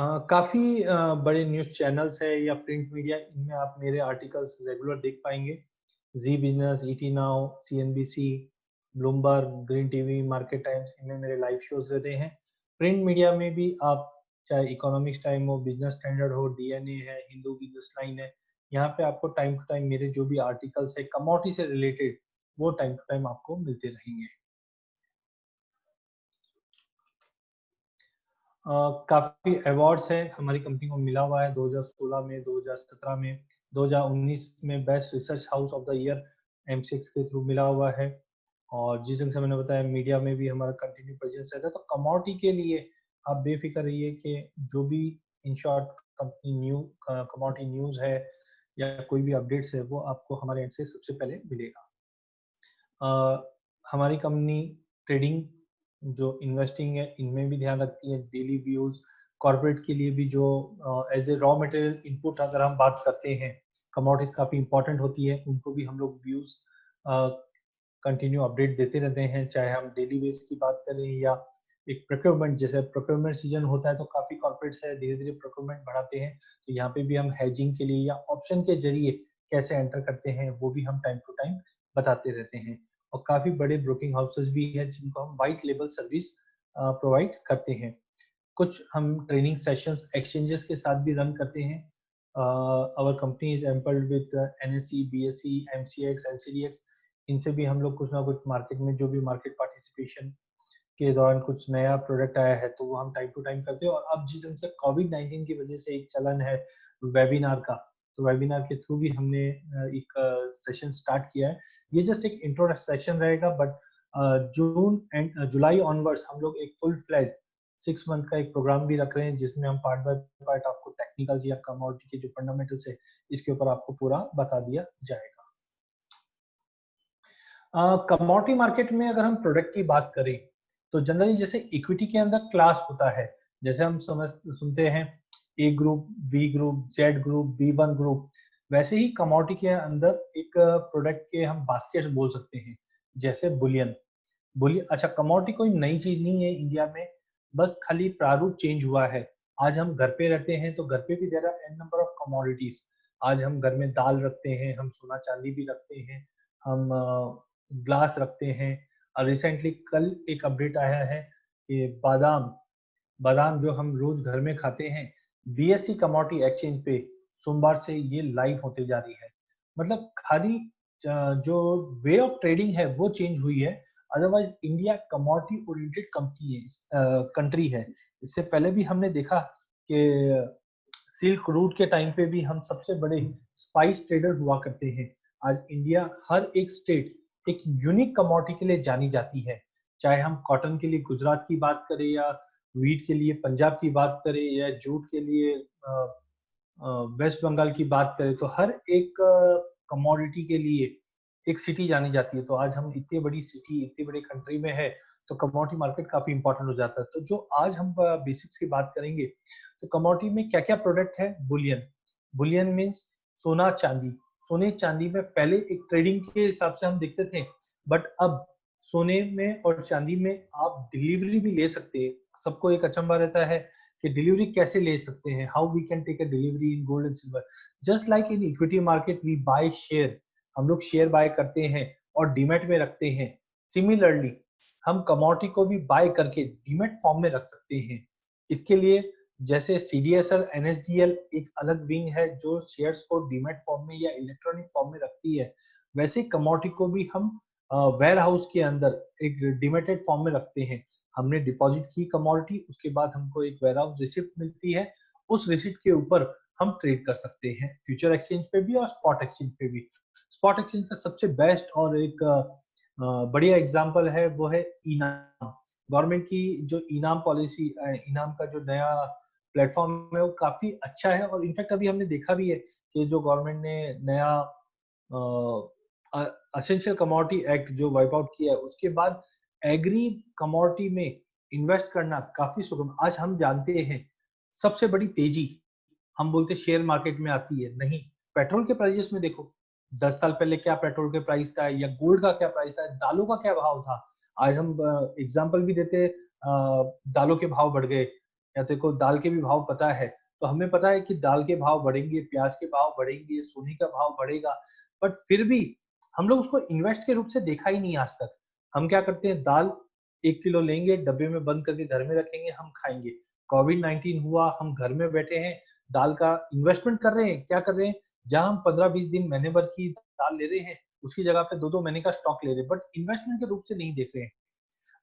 काफ़ी बड़े news channels है या प्रिंट मीडिया इनमें आप मेरे आर्टिकल्स रेगुलर देख पाएँगे। Zee business, ET now, CNBC, Bloomberg, green TV, market times इनमें मेरे लाइव शोज़ रहते हैं। प्रिंट मीडिया में भी आप चाहे इकोनॉमिक्स टाइम हो, बिज़नेस स्टैंडर्ड हो, डीएनए है, हिंदू बिज़नेस लाइन है, यहाँ पे आपको टाइम टू टाइम मेरे जो भी आर्टिकल्स है कमोडिटी से रिलेटेड, वो टाइम टू टाइम आपको मिलते रहेंगे। काफ़ी अवार्ड्स हैं हमारी कंपनी को मिला हुआ है 2016 में, 2017 में, 2019 में best research house of the year MCX के थ्रू मिला हुआ है। और जिस ढंग से मैंने बताया मीडिया में भी हमारा कंटिन्यू प्रेजेंस रहता है। तो कमोडिटी के लिए आप बेफिक्र रहिए कि जो भी in short company commodity news है या कोई भी अपडेट्स है वो आपको हमारे एंड से सबसे पहले मिलेगा। अ, हमारी कंपनी ट्रेडिंग जो इन्वेस्टिंग है इनमें भी ध्यान रखती है, डेली व्यूज कॉर्पोरेट के लिए भी जो as a raw material input अगर हम बात करते हैं, कमोडिटीज काफी इंपॉर्टेंट होती है, उनको भी हम लोग व्यूज कंटिन्यू अपडेट देते रहते हैं, चाहे हम डेली बेस की बात करें या एक प्रोक्योरमेंट, जैसे प्रोक्योरमेंट सीजन होता है तो काफी कॉर्पोरेट्स है धीरे धीरे प्रोक्योरमेंट बढ़ाते हैं, तो यहाँ पे भी हम हेजिंग के लिए या ऑप्शन के जरिए कैसे एंटर करते हैं वो भी हम टाइम टू टाइम बताते रहते हैं। और काफी बड़े ब्रोकिंग हाउसेस भी हैं जिनको हम वाइट लेबल सर्विस प्रोवाइड करते हैं। कुछ हम ट्रेनिंग सेशंस एक्सचेंजेस के साथ भी रन करते हैं। Our company is empanelled with NSC, BSC, MCX, NCDEX, इनसे भी हम लोग कुछ ना कुछ मार्केट में जो भी मार्केट पार्टिसिपेशन के दौरान कुछ नया प्रोडक्ट आया है तो वो हम टाइम टू टाइम करते हैं। और अब जिस ढंग से कोविड-19 की वजह से एक चलन है वेबिनार का, तो वेबिनार के थ्रू भी हमने एक सेशन स्टार्ट किया है। ये जस्ट एक इंट्रो सेशन रहेगा, but June and July onwards हम लोग एक फुल फ्लेज 6 मंथ का एक प्रोग्राम भी रख रहे हैं जिसमें हम पार्ट बाय पार्ट आपको टेक्निकल्स या कमोडिटी के जो फंडामेंटल्स है इसके ऊपर आपको पूरा बता दिया जाएगा। कमोडिटी मार्केट में अगर हम प्रोडक्ट की बात करें तो जनरली जैसे इक्विटी के अंदर क्लास होता है, जैसे हम समझ सुनते हैं A group, B group, Z group, B one group, वैसे ही कमोडिटी के अंदर एक प्रोडक्ट के हम बास्केट बोल सकते हैं, जैसे बुलियन। बुलियन अच्छा, कमोडिटी कोई नई चीज नहीं है इंडिया में, बस खाली प्रारूप चेंज हुआ है। आज हम घर पे रहते हैं तो घर पे भी there are N number of commodities. आज हम घर में दाल रखते हैं, हम सोना चांदी भी रखते हैं, हम ग्लास रखते हैं। और रिसेंटली कल एक अपडेट आया है कि बादाम बादाम जो हम रोज घर में खाते हैं, बीएसई कमोडिटी एक्सचेंज पे सोमवार से ये लाइव होते जा रही है। मतलब खाली जो वे ऑफ ट्रेडिंग है वो चेंज हुई है, otherwise India commodity oriented company है, कंट्री है। इससे पहले भी हमने देखा कि सिल्क रूट के टाइम पे भी हम सबसे बड़े स्पाइस ट्रेडर हुआ करते हैं। आज इंडिया हर एक स्टेट एक यूनिक कमोडिटी के लिए जानी जाती है, चाहे हम कॉटन के लिए गुजरात की बात करें या वीट के लिए पंजाब की बात करें या जूट के लिए वेस्ट बंगाल की बात करें, तो हर एक कमोडिटी के लिए एक सिटी जानी जाती है। तो आज हम इतनी बड़ी सिटी इतनी बड़ी कंट्री में है तो कमोडिटी मार्केट काफी इंपॉर्टेंट हो जाता है। तो जो आज हम बेसिक्स की बात करेंगे, तो कमोडिटी में क्या क्या प्रोडक्ट है। बुलियन, बुलियन मीन्स सोना चांदी। सोने चांदी में पहले एक ट्रेडिंग के हिसाब से हम देखते थे, बट अब सोने में और चांदी में आप डिलीवरी भी ले सकते हैं। सबको एक अचंभा रहता है कि डिलीवरी कैसे ले सकते हैं, how we can take a delivery in gold and silver. Just like in equity market we buy share, हम लोग शेयर बाय करते हैं और डीमैट में रखते हैं। सिमिलरली हम कमोडिटी को भी बाय करके डीमैट फॉर्म में रख सकते हैं। इसके लिए जैसे सीडीएसएल, एनएसडीएल एक अलग विंग है जो शेयर्स को डीमैट फॉर्म में या इलेक्ट्रॉनिक फॉर्म में रखती है, वैसे कमोडिटी को भी हम वेयर हाउस के अंदर एक डिमेटेड फॉर्म में रखते हैं। हमने डिपॉजिट की कमोडिटी, उसके बाद हमको एक वेयर हाउस रिसिप्ट मिलती है, उस रिसिप्ट के ऊपर हम ट्रेड कर सकते हैं फ्यूचर एक्सचेंज पे भी और स्पॉट एक्सचेंज पे भी। स्पॉट एक्सचेंज का सबसे बेस्ट और एक बढ़िया एग्जांपल है वो है इनाम। गवर्नमेंट की जो इनाम पॉलिसी, इनाम का जो नया प्लेटफॉर्म है वो काफी अच्छा है। और इनफैक्ट अभी हमने देखा भी है कि जो गवर्नमेंट ने नया असेंशियल कमोडिटी एक्ट जो वाइप आउट किया है, उसके बाद एग्री कमोडिटी में इन्वेस्ट करना काफी सुगम। आज हम जानते हैं सबसे बड़ी तेजी हम बोलते शेयर मार्केट में आती है, नहीं, पेट्रोल के प्राइसेस में देखो, 10 साल पहले क्या पेट्रोल के प्राइस था या गोल्ड का क्या प्राइस था, दालों का क्या भाव था। आज हम एग्जांपल भी देते, दालों के भाव बढ़ गए, या तेरे को दाल के भी भाव पता है, तो हमें पता है कि दाल के भाव बढ़ेंगे, प्याज के भाव बढ़ेंगे, सोने का भाव बढ़ेगा, बट फिर भी हम लोग उसको इन्वेस्ट के रूप से देखा ही नहीं आज तक। हम क्या करते हैं, दाल 1 किलो लेंगे, डब्बे में बंद करके घर में रखेंगे, हम खाएंगे। कोविड-19 हुआ, हम घर में बैठे हैं, दाल का इन्वेस्टमेंट कर रहे हैं, क्या कर रहे हैं, जहाँ हम 15-20 दिन, महीने भर की दाल ले रहे हैं, उसकी जगह पे 2-2 महीने का स्टॉक ले रहे हैं, बट इन्वेस्टमेंट के रूप से नहीं देख रहे हैं।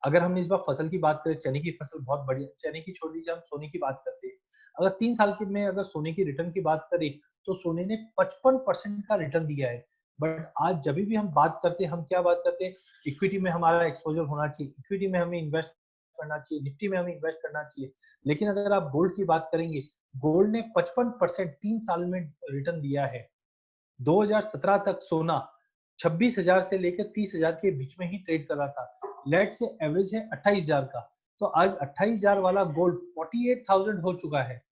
अगर हम इस बार फसल की बात करें, चने की फसल बहुत बढ़िया, चने की छोड़ दीजिए, हम सोने की बात करते हैं। अगर 3 साल के में अगर सोने की रिटर्न की बात करें, तो सोने ने 55% का रिटर्न दिया है। बट आज जब भी हम बात करते हैं, हम क्या बात करते हैं, इक्विटी में हमारा एक्सपोज़र होना चाहिए, इक्विटी में हमें इन्वेस्ट करना चाहिए, निफ्टी में हमें इन्वेस्ट करना चाहिए। लेकिन अगर आप गोल्ड की बात करेंगे, गोल्ड ने 55% 3 साल में रिटर्न दिया है। 2017 तक सोना 26,000 से लेकर 30,000 के बीच में ही ट्रेड कर रहा था। लेट से एवरेज है 28,000 का। तो आज 28,000 वाला गोल्ड 48,000 हो चुका है।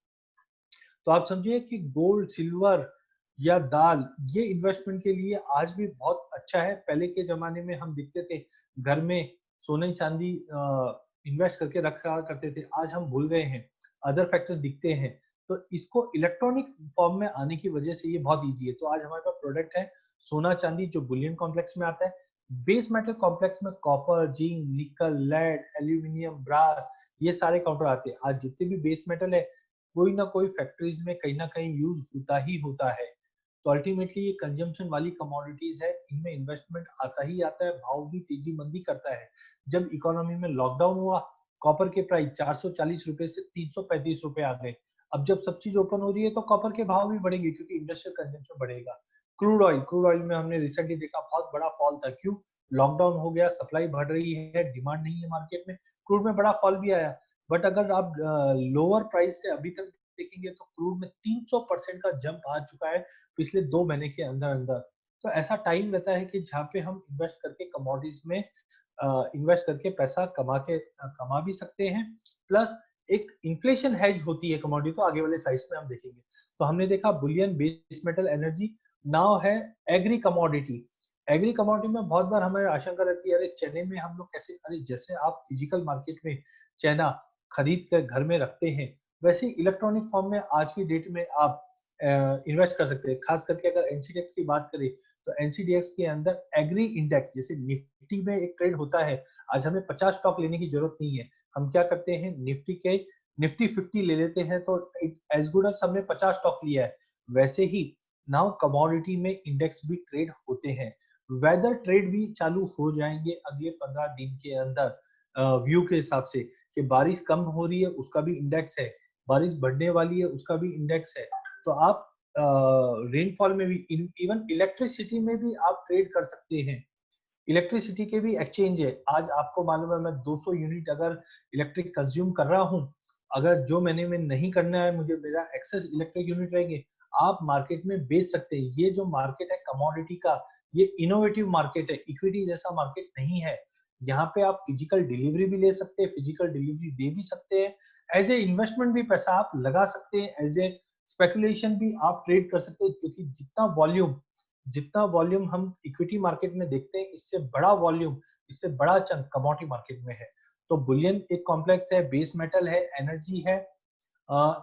तो आप समझिए कि गोल्ड, सिल्वर या दाल, ये इन्वेस्टमेंट के लिए आज भी बहुत अच्छा है। पहले के ज़माने में हम देखते थे, घर में सोने-चांदी इन्वेस्ट करके रखा करते थे। आज हम भूल गए हैं, अदर फैक्टर्स दिखते हैं। तो इसको इलेक्ट्रॉनिक फॉर्म में आने की वजह से ये बहुत ईज़ी है। तो आज हमारे पास प्रोडक्ट है, सोना-चांदी जो बुलियन कॉम्प्लेक्स में आता है। बेस मेटल कॉम्प्लेक्स में copper, zinc, nickel, lead, aluminium, brass, ये सारे काउंटर आते हैं। आज जितने भी बेस मेटल है, कोई ना कोई फैक्ट्रीज में कहीं ना कहीं यूज होता ही होता है। तो अल्टीमेटली ये कंजम्पशन वाली कमोडिटीज है, इनमें इन्वेस्टमेंट आता ही आता है, भाव भी तेजी मंदी करता है। जब इकोनॉमी में लॉकडाउन हुआ, कॉपर के प्राइस 440 रुपए से 335 रुपए आ गए। अब जब सब चीज ओपन हो रही है, तो कॉपर के भाव भी बढ़ेंगे, क्योंकि इंडस्ट्रियल कंजम्पशन बढ़ेगा। क्रूड ऑयल में हमने रिसेंटली देखा बहुत बड़ा फॉल था। क्यों? लॉकडाउन हो गया, सप्लाई बढ़ रही है, डिमांड नहीं है मार्केट में, क्रूड में बड़ा फॉल भी आया। बट अगर आप लोअर प्राइस से अभी तक देखेंगे, तो क्रूड में 300% का जंप आ चुका है पिछले 2 महीने के अंदर अंदर। तो ऐसा टाइम रहता है कि जहाँ पे हम इन्वेस्ट करके कमोडिटीज में इन्वेस्ट करके पैसा कमा भी सकते हैं। प्लस एक इन्फ्लेशन हेज होती है कमोडिटी, तो आगे वाले साइड्स में हम देखेंगे। तो हमने देखा Boolean, base metal, energy. Now है एग्री कमोडिटी। एग्री कमोडिटी में बहुत बार हमें आशंका रहती है, अरे चने में हम लोग कैसे, अरे जैसे आप फिजिकल मार्केट में चना खरीद कर घर में रखते हैं, वैसे इलेक्ट्रॉनिक फॉर्म में आज की डेट में आप इन्वेस्ट कर सकते हैं। खास करके अगर एनसीडीएक्स की बात करें, तो एनसीडीएक्स के अंदर एग्री इंडेक्स, जैसे निफ्टी में एक ट्रेड होता है, आज हमें 50 स्टॉक लेने की जरूरत नहीं है। हम क्या करते हैं, निफ्टी 50 ले लेते हैं, तो एज गुड एज हमने 50 स्टॉक लिया है। वैसे ही नाउ कमोडिटी में इंडेक्स भी ट्रेड होते हैं। वेदर ट्रेड भी चालू हो जाएंगे अगले 15 दिन के अंदर, व्यू के हिसाब से, कि बारिश कम हो रही है उसका भी इंडेक्स है, बारिश बढ़ने वाली है उसका भी इंडेक्स है। तो आप रेनफॉल में भी, इवन इलेक्ट्रिसिटी में भी आप ट्रेड कर सकते हैं। इलेक्ट्रिसिटी के भी एक्सचेंज है। आज आपको मालूम है, मैं 200 यूनिट अगर इलेक्ट्रिक कंज्यूम कर रहा हूँ, अगर जो महीने में नहीं करना है मुझे, मेरा एक्सेस इलेक्ट्रिक यूनिट रहेंगे, आप मार्केट में बेच सकते हैं। ये जो मार्केट है कमोडिटी का, ये इनोवेटिव मार्केट है, इक्विटी जैसा मार्केट नहीं है। यहाँ पे आप फिजिकल डिलीवरी भी ले सकते हैं, फिजिकल डिलीवरी दे भी सकते हैं, एज ए इन्वेस्टमेंट भी पैसा आप लगा सकते हैं, एज ए स्पेकुलेशन भी आप ट्रेड कर सकते हैं। क्योंकि जितना वॉल्यूम हम इक्विटी मार्केट में देखते हैं, इससे बड़ा वॉल्यूम, इससे बड़ा चंक कमोडिटी मार्केट में है। तो बुलियन एक कॉम्प्लेक्स है, बेस मेटल है, एनर्जी है।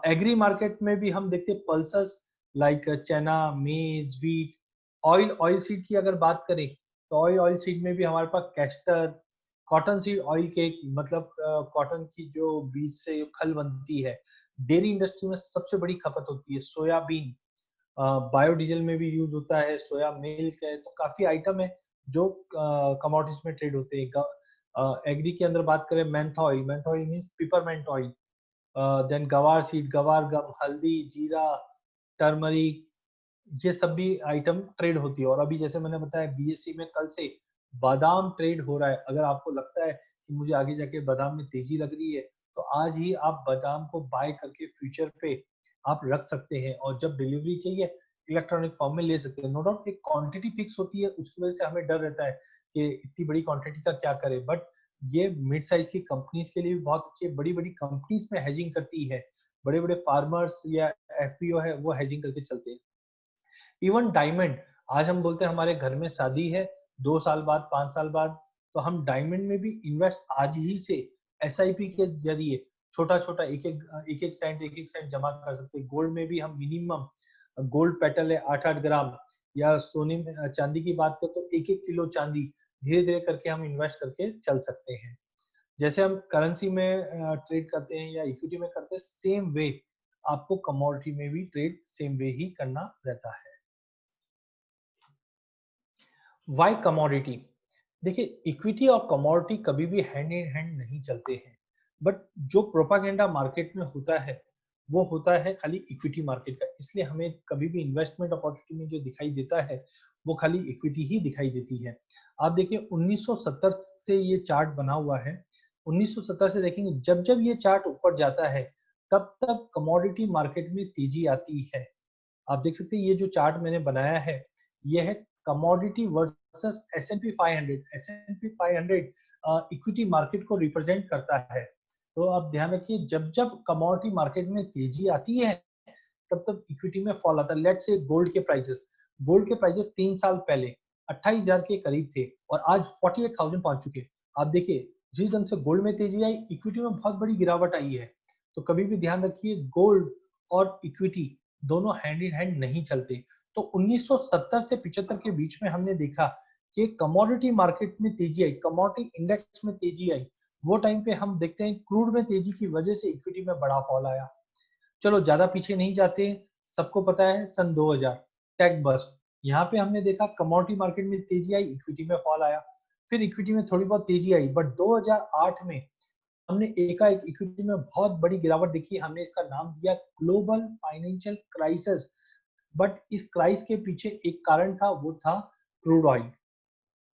एग्री मार्केट में भी हम देखते हैं पल्सेस, लाइक चना, मेज, व्हीट। ऑयल सीड की अगर बात करें, तो ऑयल सीड में भी हमारे पास castor, cotton seed oil cake, मतलब कॉटन की जो बीज से खल बनती है। डेयरी इंडस्ट्री में सबसे बड़ी खपत होती है सोयाबीन, बायोडीजल में भी यूज होता है, सोया मिल्क है। तो काफी आइटम है जो कमोडिटीज में ट्रेड होते हैं। एग्री के अंदर बात करें, mentha oil means peppermint oil, then guar seed, guar gum, हल्दी, जीरा, टर्मरिक, ये सब भी आइटम ट्रेड होती है। और अभी जैसे मैंने बताया, बीएससी में कल से बादाम ट्रेड हो रहा है। अगर आपको लगता है कि मुझे आगे जाके बादाम में तेजी लग रही है, तो आज ही आप बादाम को बाय करके फ्यूचर पे आप रख सकते हैं, और जब डिलीवरी चाहिए इलेक्ट्रॉनिक फॉर्म में ले सकते हैं। नो डाउट एक क्वांटिटी फिक्स होती है, उसकी वजह से हमें डर रहता है कि इतनी बड़ी क्वांटिटी का क्या करें। बट ये मिड साइज की कंपनीज के लिए भी बहुत अच्छी है। बड़ी बड़ी कंपनीज में हेजिंग करती है, बड़े बड़े फार्मर्स या एफपीओ है, वो हेजिंग करके चलते हैं। इवन डायमंड, आज हम बोलते हैं हमारे घर में शादी है 2 साल बाद, 5 साल बाद, तो हम डायमंड में भी इन्वेस्ट आज ही से एसआईपी के जरिए छोटा छोटा एक एक सेंट जमा कर सकते हैं। गोल्ड में भी हम मिनिमम, गोल्ड पेटल है 8-8 ग्राम, या सोने में चांदी की बात करें तो 1-1 किलो चांदी धीरे धीरे करके हम इन्वेस्ट करके चल सकते हैं। जैसे हम करेंसी में ट्रेड करते हैं या इक्विटी में करते हैं, सेम वे आपको कमोडिटी में भी ट्रेड सेम वे ही करना रहता है। Why commodity? देखिए, इक्विटी और कमोडिटी कभी भी हैंड इन हैंड नहीं चलते हैं, बट जो प्रोपागेंडा मार्केट में होता है वो होता है खाली इक्विटी मार्केट का। इसलिए हमें कभी भी इन्वेस्टमेंट अपॉर्चुनिटी में जो दिखाई देता है वो खाली इक्विटी ही दिखाई देती है। आप देखिए 1970 से ये चार्ट बना हुआ है। 1970 से देखेंगे, जब जब ये चार्ट ऊपर जाता है तब तक कमोडिटी मार्केट में तेजी आती है। आप देख सकते हैं ये जो चार्ट मैंने बनाया है ये है commodity versus S&P 500। S&P 500 equity market को रिप्रेजेंट करता है। तो आप ध्यान रखिए, जब जब कमोडिटी मार्केट में तेजी आती है तब तब इक्विटी में फॉल आता है। लेट्स से गोल्ड के प्राइजेस 3 साल पहले 28,000 के करीब थे और आज 48,000 पहुंच चुके। आप देखिए जिस ढंग से गोल्ड में तेजी आई, इक्विटी में बहुत बड़ी गिरावट आई है। तो कभी भी ध्यान रखिए, गोल्ड और इक्विटी दोनों हैंड इन हैंड नहीं चलते। तो 1970 से 75 के बीच में हमने देखा कि कमोडिटी मार्केट में तेजी आई, कमोडिटी इंडेक्स में तेजी आई। वो टाइम पे हम देखते हैं क्रूड में तेजी की वजह से इक्विटी में बड़ा फॉल आया। चलो ज्यादा पीछे नहीं जाते, सबको पता है सन 2000 टेक बस्ट। यहाँ पे हमने देखा कमोडिटी मार्केट में तेजी आई, इक्विटी में फॉल आया। फिर इक्विटी में थोड़ी बहुत तेजी आई, बट 2008 में हमने एकाएक इक्विटी में बहुत बड़ी गिरावट देखी। हमने इसका नाम दिया ग्लोबल फाइनेंशियल क्राइसिस। बट इस क्राइसिस के पीछे एक कारण था, वो था क्रूड ऑयल।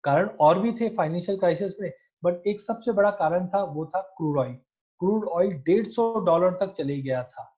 कारण और भी थे फाइनेंशियल क्राइसिस में, बट एक सबसे बड़ा कारण था, वो था क्रूड ऑयल। क्रूड ऑयल $150 तक चले गया था।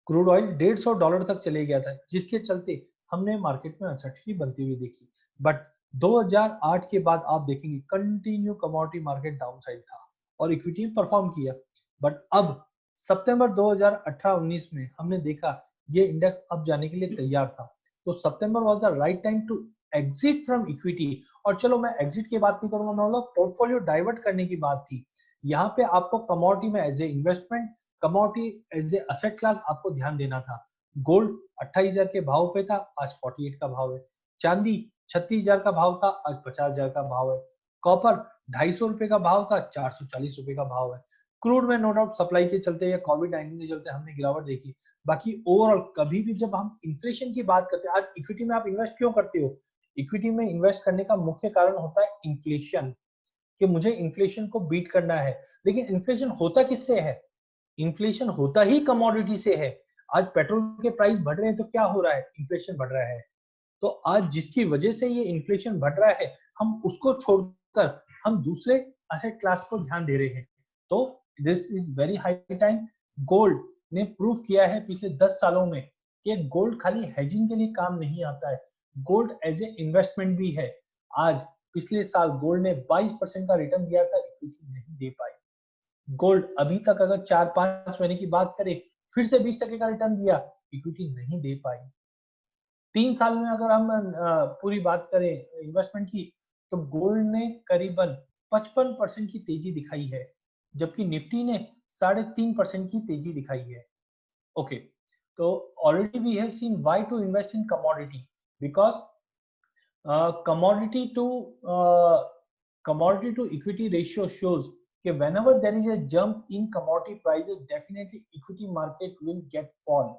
क्रूड ऑयल $150 तक चले गया था, जिसके चलते हमने मार्केट में अनसर्टेनिटी बनती हुई देखी। बट 2008 के बाद आप देखेंगे continue commodity market down side था और इक्विटी परफॉर्म किया। बट अब सितंबर 2018-19 में हमने देखा ये इंडेक्स अब जाने के लिए तैयार था। तो September was the right time to exit from equity. और चलो मैं एग्जिट की बात नहीं करूंगा, मैं बोला पोर्टफोलियो डाइवर्ट करने की बात थी। यहाँ पे आपको कमोडिटी में as a investment, commodity as a asset class आपको ध्यान देना था। गोल्ड 28,000 के भाव पे था, आज 48 का भाव है। चांदी 36,000 का भाव था, आज 50,000 का भाव है। कॉपर 250 रुपए का भाव था, 440 रुपए का भाव है। क्रूड में नो डाउट सप्लाई के चलते या कोविड-19 के चलते हमने गिरावट देखी। बाकी ओवरऑल कभी भी जब हम इन्फ्लेशन की बात करते हैं, आज इक्विटी में आप इन्वेस्ट क्यों करते हो? इक्विटी में इन्वेस्ट करने का मुख्य कारण होता है इन्फ्लेशन, कि मुझे इन्फ्लेशन को बीट करना है। लेकिन इन्फ्लेशन होता किससे है? इन्फ्लेशन होता ही कमोडिटी से है। आज पेट्रोल के प्राइस बढ़ रहे हैं तो क्या हो रहा है? इन्फ्लेशन बढ़ रहा है। तो आज जिसकी वजह से ये इन्फ्लेशन बढ़ रहा है, हम उसको छोड़कर हम दूसरे एसेट क्लास को ध्यान दे रहे हैं। तो this is very high time. Gold ने प्रूव किया है पिछले 10 सालों में कि गोल्ड खाली हेजिंग के लिए काम नहीं आता है, गोल्ड एज ए इन्वेस्टमेंट भी है। आज पिछले साल गोल्ड ने 22% का रिटर्न दिया था, इक्विटी नहीं दे पाई। गोल्ड अभी तक अगर 4-5 महीने की बात करें फिर से 20% का रिटर्न दिया, इक्विटी नहीं दे पाई। 3 साल में अगर हम पूरी बात करें इन्वेस्टमेंट की, तो गोल्ड ने करीबन 55% की तेजी दिखाई है, जबकि निफ्टी ने 3.5% की तेजी दिखाई है। ओके, तो already we have seen why to invest in commodity, because commodity to uh, commodity to equity ratio shows that whenever there is a jump in commodity prices, definitely equity market will get fall.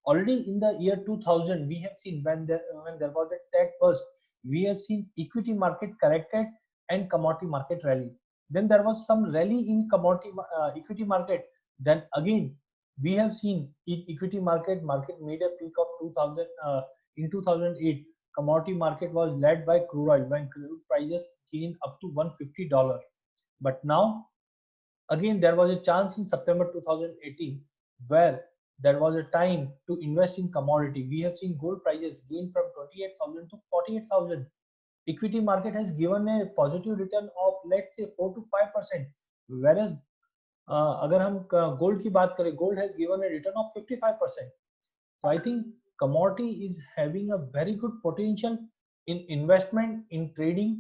Already in the year 2000, we have seen when there was a tech burst, we have seen equity market corrected and commodity market rally. Then there was some rally in commodity equity market. Then again, we have seen in equity market made a peak of 2000 in 2008. Commodity market was led by crude oil when crude prices gained up to $150. But now, again, there was a chance in September 2018 where there was a time to invest in commodity. We have seen gold prices gain from 28,000 to 48,000. Equity market has given a positive return of let's say 4 to 5%, whereas अगर हम gold की बात करें, gold has given a return of 55%. So I think commodity is having a very good potential in investment, in trading,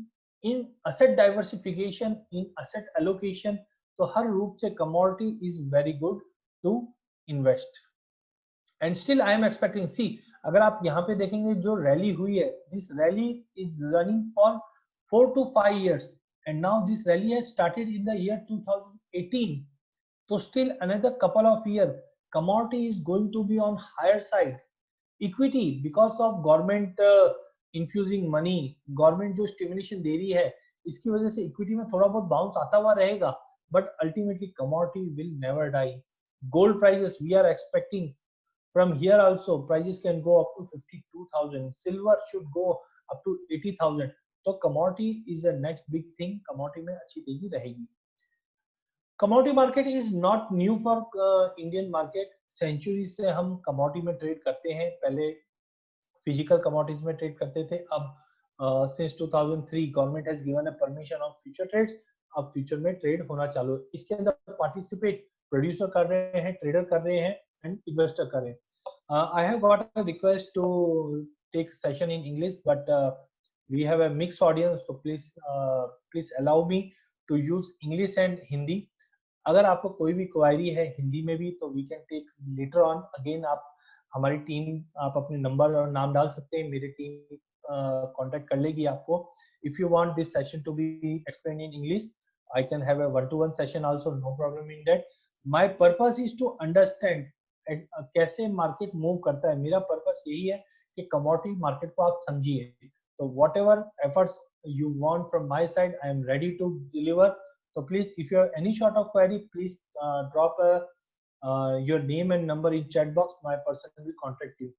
in asset diversification, in asset allocation. तो हर रूप से commodity is very good to invest. And still I am expecting, see अगर आप यहाँ पे देखेंगे जो रैली हुई है, this rally is running for 4 to 5 years and now this rally has started in the year 2018. So still another couple of years commodity is going to be on higher side. Equity because of government infusing money, government जो stimulation दे रही है, इसकी वजह से equity में थोड़ा बहुत bounce आता हुआ रहेगा, but ultimately commodity will never die. Gold prices we are expecting from here also prices can go up to 52,000, silver should go up to 80,000. तो commodity is a next big thing, commodity में अच्छी तेजी रहेगी। Commodity market is not new for Indian market, century से हम commodity में trade करते हैं। पहले फिजिकल कमोडिटीज में ट्रेड करते थे, अब since 2003 government has given a permission of future trades, अब फ्यूचर में ट्रेड होना चालू है। इसके अंदर पार्टिसिपेट प्रोड्यूसर कर रहे हैं, ट्रेडर कर रहे हैं एंड इन्वेस्टर कर रहे हैं। I have got a request to take session in English but we have a mix audience, तो please allow me to use English and Hindi. अगर आपको कोई भी क्वायरी है हिंदी में भी तो we can take later on again. आप हमारी टीम, आप अपने नंबर और नाम डाल सकते हैं, मेरी टीम कांटेक्ट कर लेगी आपको। If you want this session to be explain in English, I can have a 1-to-1 session also, no problem in that. My purpose is to understand कैसे मार्केट मूव करता है। मेरा पर्पस यही है कि कमोडिटी मार्केट को आप समझिए। तो what ever efforts you want from my side, I am ready to deliver. So please, if you have any sort of query, please drop your name and number in chat box. My person will contact you.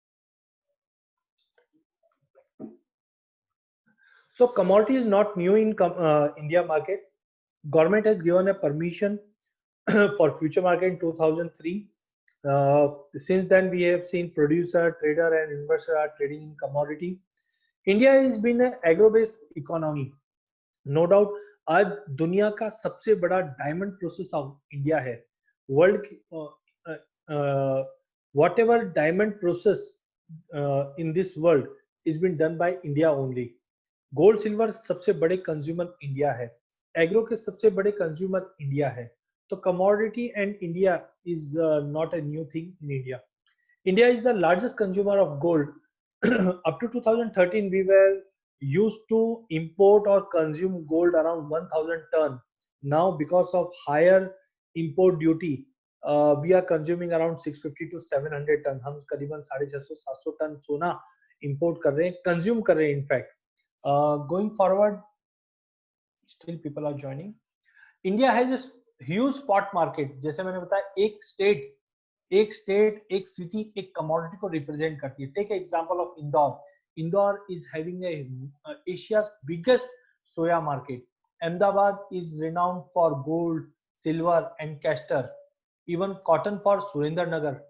So commodity is not new in India market. Government has given a permission for future market in 2003. Since then we have seen producer, trader and investor are trading in commodity. India has been an agro-based economy. No doubt आज दुनिया का सबसे बड़ा diamond process of India है। World whatever diamond process in this world is been done by India only. Gold silver सबसे बड़े consumer India है, agro के सबसे बड़े कंज्यूमर इंडिया है। तो commodity and India is not a new thing in India. India is the largest consumer of gold. up to 2013 we were used to import or consume gold around 1000 ton. Now because of higher import duty we are consuming around 650 to 700 ton. हम करीबन 650-700 ton सोना import कर रहे हैं, consume कर रहे हैं। in fact going forward still people are joining. India has a huge spot market। जैसे मैंने बताया एक स्टेट एक सिटी एक कमोडिटी को रिप्रेजेंट करती है। Take example of Indore. Indore is having Asia's biggest soya market. Ahmedabad is renowned for gold, silver and castor, even cotton for Surendranagar.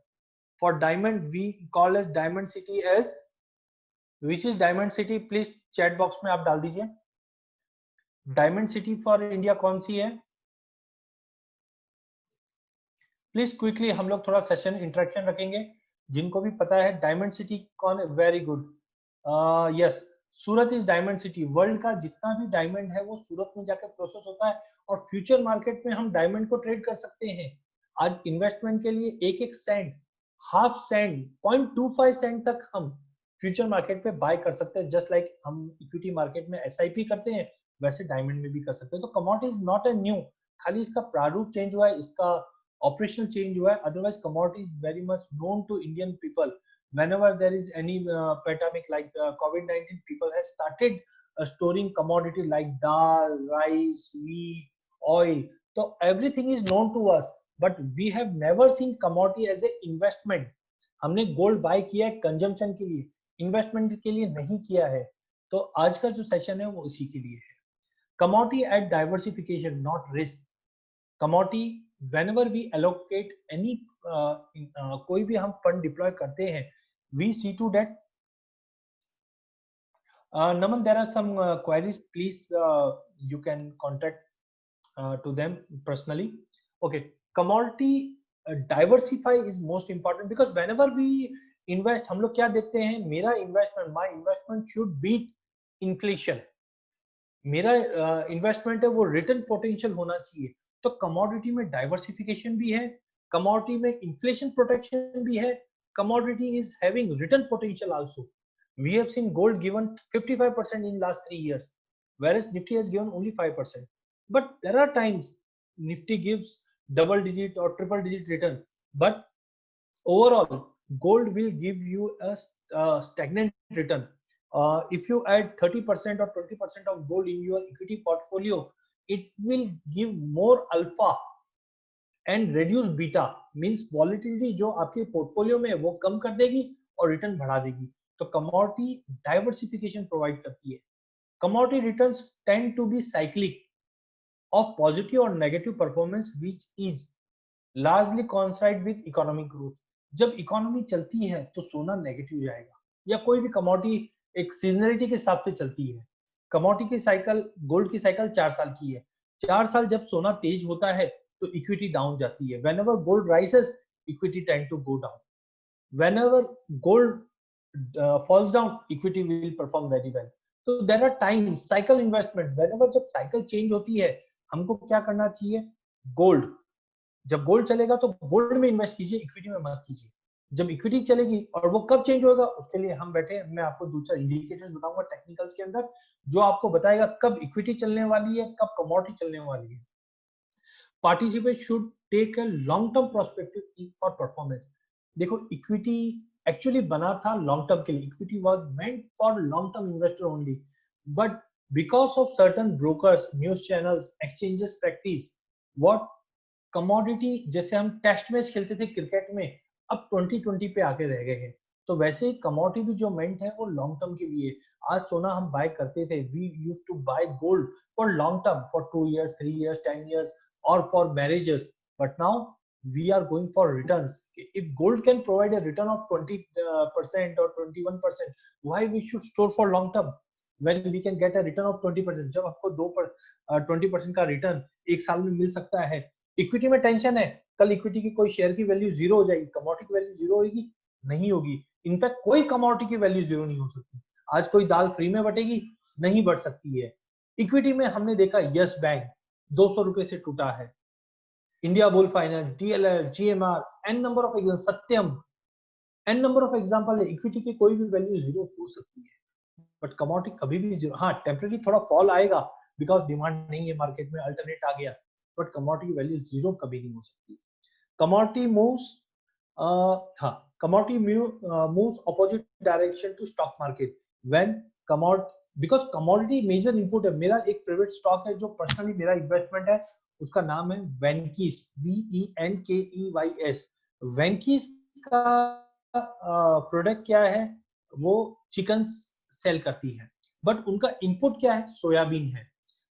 For diamond we call as diamond city as, which is diamond city? Please chat box में आप डाल दीजिए। Diamond city for India कौन सी है? Please quickly, हम लोग थोड़ा session interaction रखेंगे। जिनको भी पता है डायमंड सिटी कौन है, very good. Yes, Surat is diamond city. World का जितना भी डायमंड है वो सूरत में जाकर प्रोसेस होता है और फ्यूचर मार्केट में हम डायमंड को ट्रेड कर सकते हैं। आज इन्वेस्टमेंट के लिए एक सेंट, हाफ सेंट, 0.25 सेंट तक हम फ्यूचर मार्केट पे बाय कर सकते हैं। जस्ट लाइक हम इक्विटी मार्केट में SIP करते हैं, वैसे डायमंड में भी कर सकते हैं। तो commodity is not a new, खाली इसका प्रारूप चेंज हुआ है, इसका operational change हुआ है। otherwise commodity is very much known to Indian people. Whenever there is any pandemic like COVID-19, people have started storing commodity like dal, rice, wheat, oil. So everything is known to us, but we have never seen commodity as a investment. हमने gold bye किया है consumption के लिए, investment के लिए नहीं किया है। तो आज का जो सेशन है वो इसी के लिए है। Commodity at diversification not risk. Commodity whenever we allocate any कोई भी हम फंड डिप्लॉय करते हैं, we see to that Naman, there are some queries, please you can contact to them personally. Okay, commodity diversify is most important because whenever we invest, हम लोग क्या देखते हैं, मेरा investment, my investment should beat inflation। मेरा investment है वो return potential होना चाहिए। तो कमोडिटी में डाइवर्सिफिकेशन भी है, कमोडिटी में इन्फ्लेशन प्रोटेक्शन भी है, commodity is having return potential also. We have seen gold given 55% in last 3 years, whereas Nifty has given only 5%. But there are times Nifty gives double digit or triple digit return. But overall, gold will give you a stagnant return. If you add 30% or 20% of gold in your equity portfolio, it will give more alpha and reduce beta, means volatility जो आपके portfolio में है वो कम कर देगी और return बढ़ा देगी। तो कमोडिटी डाइवर्सिफिकेशन प्रोवाइड करती है। Commodity returns tend to be cyclic of positive और negative performance which is largely coincide with economic growth. जब इकोनॉमी चलती है तो सोना नेगेटिव जाएगा, या कोई भी कमोडिटी एक सीजनलिटी के हिसाब से चलती है। कमोडिटी की साइकिल, गोल्ड की साइकिल 4 साल की है। 4 साल जब सोना तेज होता है तो इक्विटी डाउन जाती है। whenever gold rises, equity tend to go down. whenever gold falls down, equity will perform very well. तो there are times cycle investment, whenever जब साइकिल चेंज होती है हमको क्या करना चाहिए? गोल्ड, जब गोल्ड चलेगा तो गोल्ड में इन्वेस्ट कीजिए, इक्विटी में मत कीजिए। जब इक्विटी चलेगी, और वो कब चेंज होगा उसके लिए हम बैठे, मैं आपको दो चार इंडिकेटर्स बताऊंगा टेक्निकल्स के अंदर, जो आपको बताएगा कब इक्विटी चलने वाली है, कब कमोडिटी चलने वाली है। Participants should take a long term perspective for performance. देखो, इक्विटी एक्चुअली बना था लॉन्ग टर्म के लिए, equity was meant for long term investor only, but because of certain brokers, news channels, exchanges practice, what commodity, जैसे हम test match खेलते थे cricket में, अब 2020 पे आके रह गए हैं। तो वैसे ही कमोडिटी भी जो मेंट है वो लॉन्ग टर्म के लिए। आज सोना हम बाय करते थे, we used to buy gold for long term, for 2 years, 3 years, 10 years, or for marriages. But now we are going for returns. If gold can provide a return of 20% or 21%, why we should store for long term when we can get a return of 20%? जब आपको 20% का return एक साल में मिल सकता है। Equity में tension है, कल इक्विटी की कोई शेयर की वैल्यू जीरो हो जाएगी, कमोडिटी की वैल्यू जीरो होगी? नहीं होगी। इनफैक्ट कोई कमोडिटी की वैल्यू जीरो नहीं हो सकती। आज कोई दाल फ्री में बटेगी? नहीं बढ़ सकती है। इक्विटी में हमने देखा यस बैंक 200 रुपए से टूटा है, India bull finance, DLF, GMR, an number of example, Satyam, an number of example है। इक्विटी की कोई भी वैल्यू जीरो हो सकती है, बट कमोडिटी कभी भी जीरो। हाँ, टेम्परेरी थोड़ा फॉल आएगा बिकॉज डिमांड नहीं है मार्केट में, अल्टरनेट आ गया, बट कमोडिटी की वैल्यू जीरो कभी नहीं हो सकती। कमोडिटी मूव्स, हाँ, commodity moves opposite direction to stock market when commodity, because commodity major input है। मेरा एक फेवरेट स्टॉक है जो पर्सनली मेरा इन्वेस्टमेंट है, उसका नाम है वेंकीस, VENKEYS। वेंकीस का प्रोडक्ट क्या है? वो चिकन सेल करती है, बट उनका इनपुट क्या है? सोयाबीन है।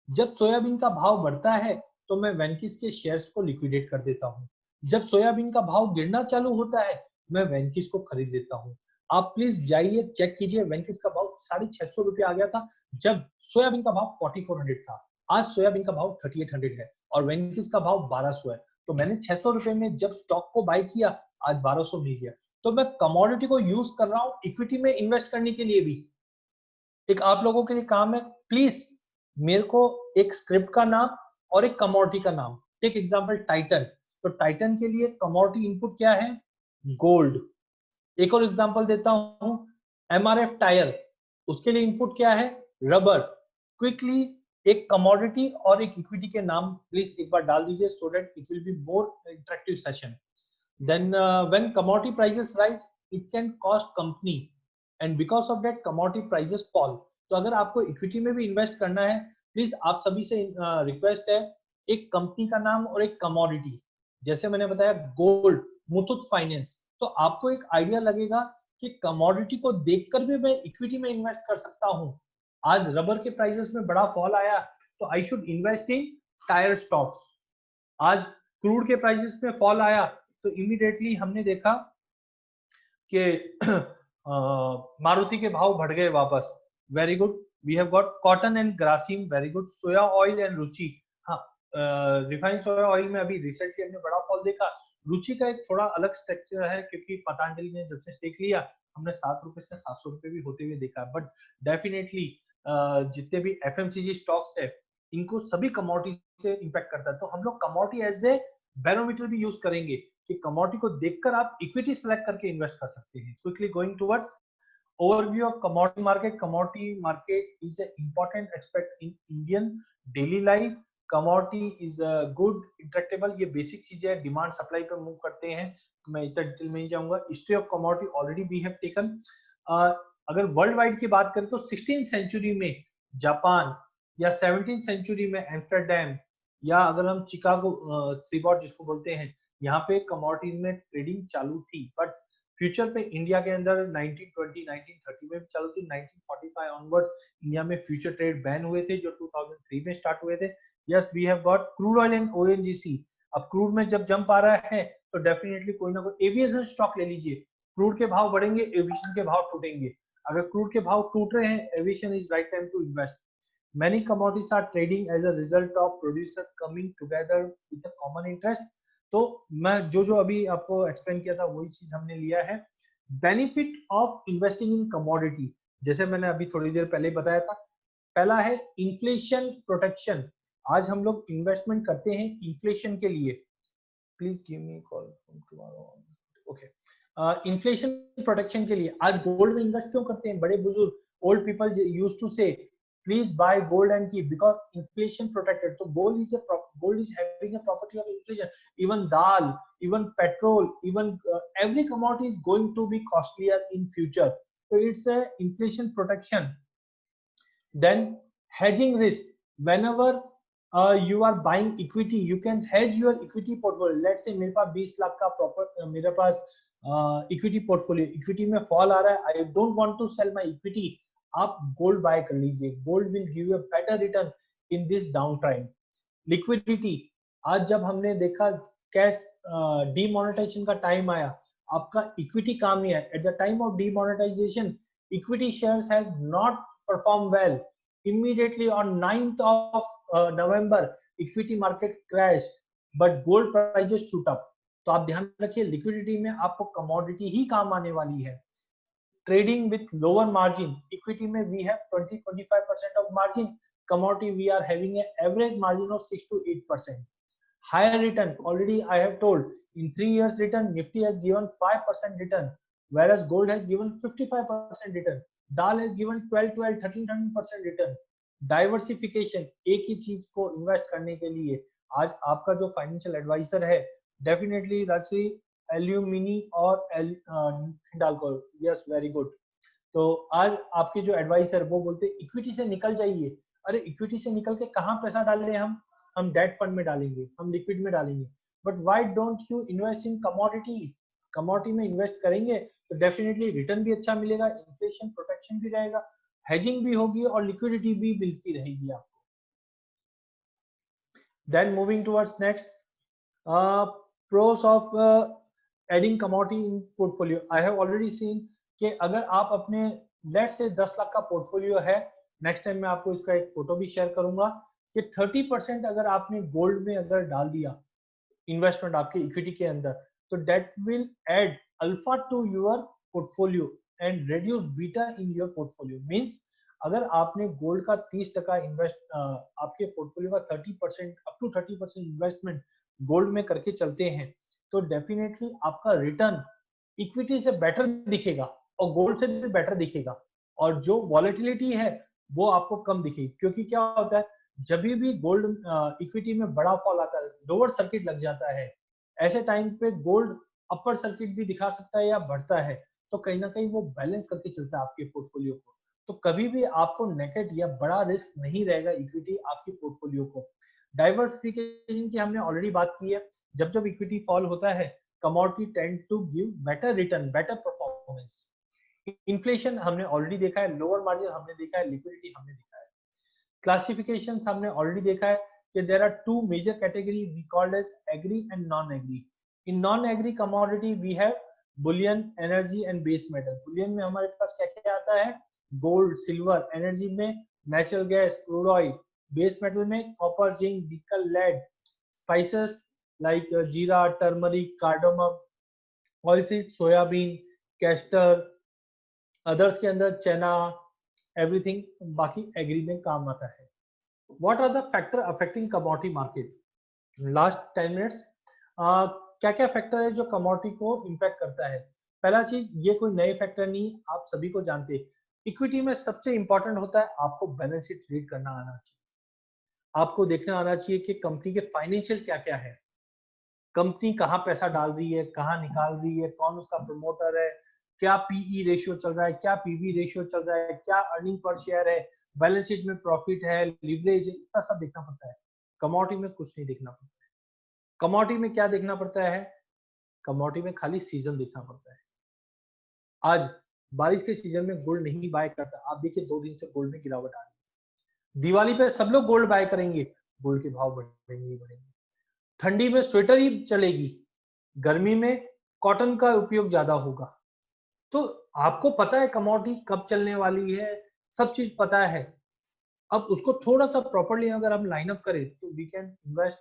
जब सोयाबीन का भाव बढ़ता है तो मैं वेंकीस के शेयर्स को लिक्विडेट कर देता हूँ। जब सोयाबीन का भाव गिरना चालू होता है, मैं वेंकीस को खरीद लेता हूँ। आप प्लीज जाइए, चेक कीजिए, वेंकीस का भाव 650 रुपए आ गया था जब सोयाबीन का भाव 4400 था। आज सोयाबीन का भाव 3800 है और वेंकीस का भाव 1200 है। तो मैंने 600 रुपए में जब स्टॉक को बाय किया, आज 1200 मिल गया। तो मैं कमोडिटी को यूज कर रहा हूँ इक्विटी में इन्वेस्ट करने के लिए भी। एक आप लोगों के लिए काम है, प्लीज मेरे को एक स्क्रिप्ट का नाम और एक कमोडिटी का नाम। टेक एग्जांपल टाइटन, तो टाइटन के लिए कमोडिटी इनपुट क्या है? गोल्ड। एक और एग्जांपल देता हूं, MRF टायर, उसके लिए इनपुट क्या है? रबर। क्विकली एक कमोडिटी और एक इक्विटी के नाम प्लीज एक बार डाल दीजिए, so that it will be more interactive session. Then when commodity prices rise, it can cost company, and because of that commodity prices fall. तो अगर आपको इक्विटी में भी इन्वेस्ट करना है, प्लीज आप सभी से रिक्वेस्ट है, एक कंपनी का नाम और एक कमोडिटी। जैसे मैंने बताया गोल्ड, मुथूट फाइनेंस, तो आपको एक आइडिया लगेगा कि कमोडिटी को देखकर भी मैं इक्विटी में इन्वेस्ट कर सकता हूं। आज रबर के प्राइसेस में बड़ा फॉल आया तो I should invest in tyre stocks. आज क्रूड के प्राइसेस में फॉल आया तो इमीडिएटली हमने देखा कि मारुति के भाव बढ़ गए वापस। Very good, we have got cotton and Grasim, very good. Soya oil and Ruchi, हाँ, रिफाइंड सोया ऑयल में अभी रिसेंटली हमने बड़ा फॉल देखा। रुचि का एक थोड़ा अलग स्ट्रक्चर है क्योंकि पतंजलि ने जब से स्टेक लिया, हमने 7 रुपए से 700 रुपए भी होते हुए देखा। बट डेफिनेटली जितने भी FMCG स्टॉक्स है, इनको सभी कमोडिटी से इम्पैक्ट करता है, तो हम लोग कमोडिटी एज ए बैरोमीटर भी यूज करेंगे कि कमोडिटी को देखकर आप इक्विटी सेलेक्ट करके इन्वेस्ट कर सकते हैं। Quickly going towards overview of commodity market. Commodity market is an important aspect in Indian daily life. Commodity is a good intractable, ये बेसिक चीजें है, डिमांड सप्लाई पर मूव करते हैं, तो मैं इतना डिटेल में नहीं जाऊंगा। History of commodity already we have taken. अगर वर्ल्ड वाइड की बात करें तो 16th सेंचुरी में जापान, या 17th सेंचुरी में एम्स्टर्डम, या अगर हम चिकागो सीबॉर्ड जिसको बोलते हैं, यहाँ पे कमोडिटीज में ट्रेडिंग चालू थी। बट फ्यूचर पे इंडिया के अंदर 1920 1930 में चालू थी। 1945 ऑनवर्ड्स इंडिया में फ्यूचर ट्रेड बैन हुए थे, जो 2003 में स्टार्ट हुए थे। Yes, we have got crude oil and ONGC. अब क्रूड में जब जंप आ रहा है तो डेफिनेटली कोई ना कोई एविएशन स्टॉक ले लीजिए। क्रूड के भाव बढ़ेंगे, एविएशन के भाव टूटेंगे। अगर क्रूड के भाव टूट रहे हैं, aviation is right time to invest. Many commodities are trading as a result of producers coming together with a common interest. तो मैं जो अभी आपको एक्सप्लेन किया था वही चीज हमने लिया है। Benefit of investing in commodity, जैसे मैंने अभी थोड़ी देर पहले बताया था, पहला है इन्फ्लेशन प्रोटेक्शन। आज हम लोग इन्वेस्टमेंट करते हैं इन्फ्लेशन के लिए। Please give me call tomorrow. Okay, inflation protection के लिए आज गोल्ड में इन्वेस्ट क्यों करते हैं? बड़े बुजुर्ग ओल्ड पीपल यूज्ड टू से please buy gold and keep because inflation protected. So gold is having a property of inflation. Even dal, even petrol, even every commodity is going to be costlier in future, so it's a inflation protection. Then hedging risk. Whenever you are buying equity, you can hedge your equity portfolio. Let's say मेरे पास 20 लाख का proper मेरे पास equity portfolio, equity में fall आ रहा है, I don't want to sell my equity, आप gold buy कर लीजिए। Gold will give you a better return in this down time. Liquidity, आज जब हमने देखा कैश डीमोनेटाइजेशन का टाइम आया, आपका इक्विटी काम नहीं आया। At the time of demonetization equity shares has not perform well. Immediately on 9th of November equity market crash, but gold prices shoot up. तो आप ध्यान रखिए, लिक्विडिटी में आपको कमोडिटी ही काम आने वाली है। Trading with lower margin, equity में we have 20-25% of margin, commodity we are having an average margin of 6 to 8%. Higher return, already I have told, in 3 years return, Nifty has given 5% return, whereas gold has given 55% return. DAL has given 13% return. Diversification, एक ही चीज को invest करने के लिए आज आपका जो financial adviser है, डेफिनेटली राजश्री एल्यूमिनी और हिंडाल्को, यस वेरी गुड। तो आज आपके जो एडवाइसर वो बोलते हैं इक्विटी से निकल जाइए। अरे इक्विटी से निकल के कहाँ पैसा डाल रहे हैं हम डेट फंड में डालेंगे, हम लिक्विड में डालेंगे। But why don't you invest in commodity? Commodity में इन्वेस्ट करेंगे तो डेफिनेटली रिटर्न भी अच्छा मिलेगा, इन्फ्लेशन प्रोटेक्शन भी रहेगा, हेजिंग भी होगी और लिक्विडिटी भी मिलती रहेगी आपको। Then moving towards next, pros of adding commodity in portfolio. I have already seen कि अगर आप अपने लेट से 10 लाख का पोर्टफोलियो है, नेक्स्ट टाइम मैं आपको इसका एक फोटो भी शेयर करूंगा कि 30% अगर आपने गोल्ड में अगर डाल दिया इन्वेस्टमेंट आपके इक्विटी के अंदर, तो that will add alpha to your portfolio and reduce beta in your portfolio. Means अगर आपने गोल्ड का 30% इन्वेस्ट आपके पोर्टफोलियो का 30% अप टू 30% इन्वेस्टमेंट गोल्ड में करके चलते हैं, तो डेफिनेटली आपका रिटर्न इक्विटी से बेटर दिखेगा और गोल्ड से भी बेटर दिखेगा, और जो वॉलेटिलिटी है वो आपको कम दिखेगी। क्योंकि क्या होता है, जब भी गोल्ड इक्विटी में बड़ा फॉल आता है, लोअर सर्किट लग जाता है, ऐसे टाइम पे गोल्ड अपर सर्किट भी दिखा सकता है या बढ़ता है, तो कहीं ना कहीं वो बैलेंस करके चलता है आपके पोर्टफोलियो को। तो कभी भी आपको नेगेटिव या बड़ा रिस्क नहीं रहेगा इक्विटी आपके पोर्टफोलियो को। डाइवर्सिफिकेशन की हमने ऑलरेडी बात की है। जब जब इक्विटी फॉल होता है, commodity tend to give better return, better performance. Inflation हमने ऑलरेडी देखा है, लोअर मार्जिन हमने देखा है, लिक्विडिटी हमने देखा है। क्लासिफिकेशन हमने ऑलरेडी देखा है कि there are two major category we called as agri and non agri. In non agri commodity we have bullion, energy and base metal. Bullion में हमारे पास क्या क्या आता है? Gold, silver. एनर्जी में natural gas, crude oil. Base metal में copper, zinc, nickel, lead. Spices like jeera, turmeric, cardamom. Oilseed, soybean, castor. Others के अंदर चना, एवरीथिंग बाकी एग्री में काम आता है। What are the factor affecting commodity market? Last 10 minutes क्या क्या फैक्टर है जो कमोडिटी को इम्पैक्ट करता है? पहला चीज, ये कोई नए फैक्टर नहीं, आप सभी को जानते हैं। इक्विटी में सबसे इंपॉर्टेंट होता है आपको बैलेंस शीट रीड करना आना चाहिए। आपको देखना आना चाहिए कि कंपनी के फाइनेंशियल क्या क्या है, कंपनी कहाँ पैसा डाल रही है, कहाँ निकाल रही है, कौन उसका प्रमोटर है, क्या पीई रेशियो चल रहा है, क्या पीवी रेशियो चल रहा है, क्या अर्निंग पर शेयर है, बैलेंस शीट में प्रॉफिट है, लिवरेज है, इतना सब देखना पड़ता है। कमोडिटी में कुछ नहीं देखना पड़ता है। कमोडिटी में क्या देखना पड़ता है? कमोडिटी में खाली सीजन देखना पड़ता है। आज बारिश के सीजन में गोल्ड नहीं बाय करता, आप देखिए 2 दिन से गोल्ड में गिरावट आ रही है। दिवाली पे सब लोग गोल्ड बाय करेंगे, गोल्ड के भाव बढ़ेंगे ही बढ़ेंगे। ठंडी में स्वेटर ही चलेगी, गर्मी में कॉटन का उपयोग ज्यादा होगा। तो आपको पता है कमोडिटी कब चलने वाली है, सब चीज पता है। अब उसको थोड़ा सा प्रॉपर्ली अगर हम लाइन अप करें तो we can invest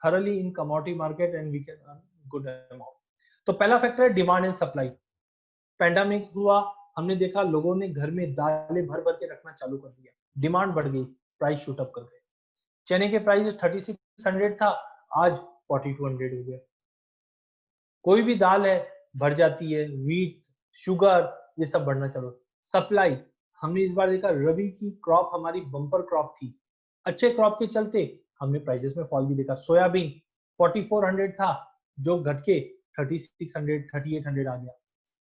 thoroughly in commodity market and we can earn good amount. तो पहला फैक्टर है डिमांड एंड सप्लाई। पैंडेमिक हुआ, हमने देखा लोगों ने घर में दालें भर भर के रखना चालू कर दिया, डिमांड बढ़ गई, प्राइस शूट अप कर गए। चने के प्राइस 3600 था, आज 4200 हो गया। कोई भी दाल है बढ़ जाती है, व्हीट, शुगर, ये सब बढ़ना चालू। सप्लाई, हमने इस बार देखा रबी की क्रॉप हमारी बम्पर क्रॉप थी, अच्छे क्रॉप के चलते हमने प्राइसेस में फॉल भी देखा। सोयाबीन 4400 था, जो घट के 3600 3800 आ गया।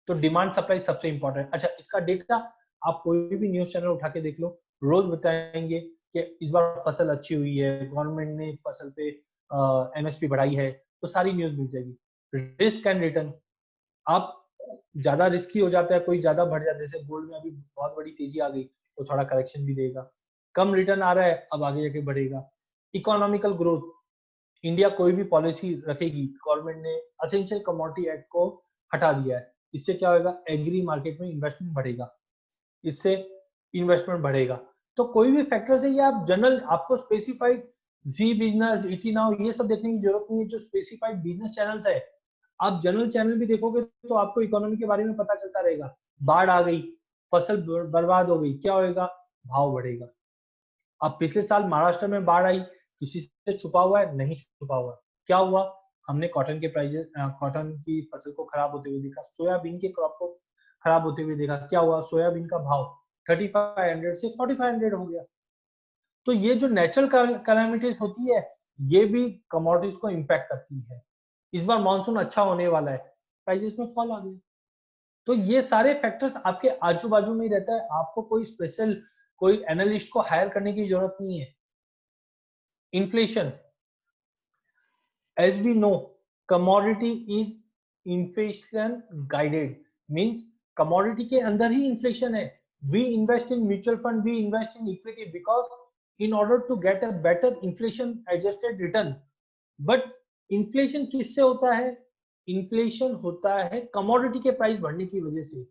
तो डिमांड सप्लाई सबसे इंपॉर्टेंट। अच्छा, इसका डेटा आप कोई भी न्यूज चैनल उठा के देख लो, रोज बताएंगे कि इस बार फसल अच्छी हुई है, गवर्नमेंट ने फसल पे एमएसपी बढ़ाई है, तो सारी न्यूज मिल जाएगी। रिस्क एंड रिटर्न, आप ज्यादा रिस्की हो जाता है, कोई ज्यादा बढ़ जाता है, जैसे गोल्ड में अभी बहुत बड़ी तेजी आ गई तो थोड़ा करेक्शन भी देगा। कम रिटर्न आ रहा है, अब आगे जाके बढ़ेगा। इकोनॉमिकल ग्रोथ, इंडिया कोई भी पॉलिसी रखेगी, गवर्नमेंट ने असेंशियल कमोडिटी एक्ट को हटा दिया है, इससे क्या होगा, एग्री मार्केट में इन्वेस्टमेंट बढ़ेगा, इससे इन्वेस्टमेंट बढ़ेगा। तो कोई भी फैक्टर है, ये आप जनरल, आपको स्पेसिफाइड जी बिजनेस, इटी नाउ, ये सब देखने की जरूरत नहीं है। जो स्पेसिफाइड बिजनेस चैनल्स है, आप जनरल चैनल भी देखोगे तो आपको इकोनॉमी के बारे में पता चलता रहेगा। बाढ़ आ गई, फसल बर्बाद हो गई, क्या होएगा, भाव बढ़ेगा। अब पिछले साल महाराष्ट्र में बाढ़ आई, किसी से छुपा हुआ है? नहीं छुपा हुआ। क्या हुआ, हमने कॉटन के प्राइजेस, कॉटन की फसल को खराब होते हुए देखा, सोयाबीन के क्रॉप को खराब होते हुए देखा। क्या हुआ, सोयाबीन का भाव 3500 से 4500 हो गया। तो ये जो नेचुरल कैलामिटीज होती है, ये भी कमोडिटीज को इम्पैक्ट करती है। इस बार मानसून अच्छा होने वाला है, प्राइजेस में फॉल आ गया। तो ये सारे फैक्टर्स आपके आजू बाजू में ही रहता है, आपको कोई स्पेशल कोई एनालिस्ट को हायर करने की जरूरत नहीं है। Inflation, as we know, commodity is inflation guided, means commodity के अंदर ही inflation है। We invest in mutual fund, we invest in equity because in order to get a better inflation adjusted return. But inflation किससे होता है? Inflation होता है commodity के price बढ़ने की वजह से।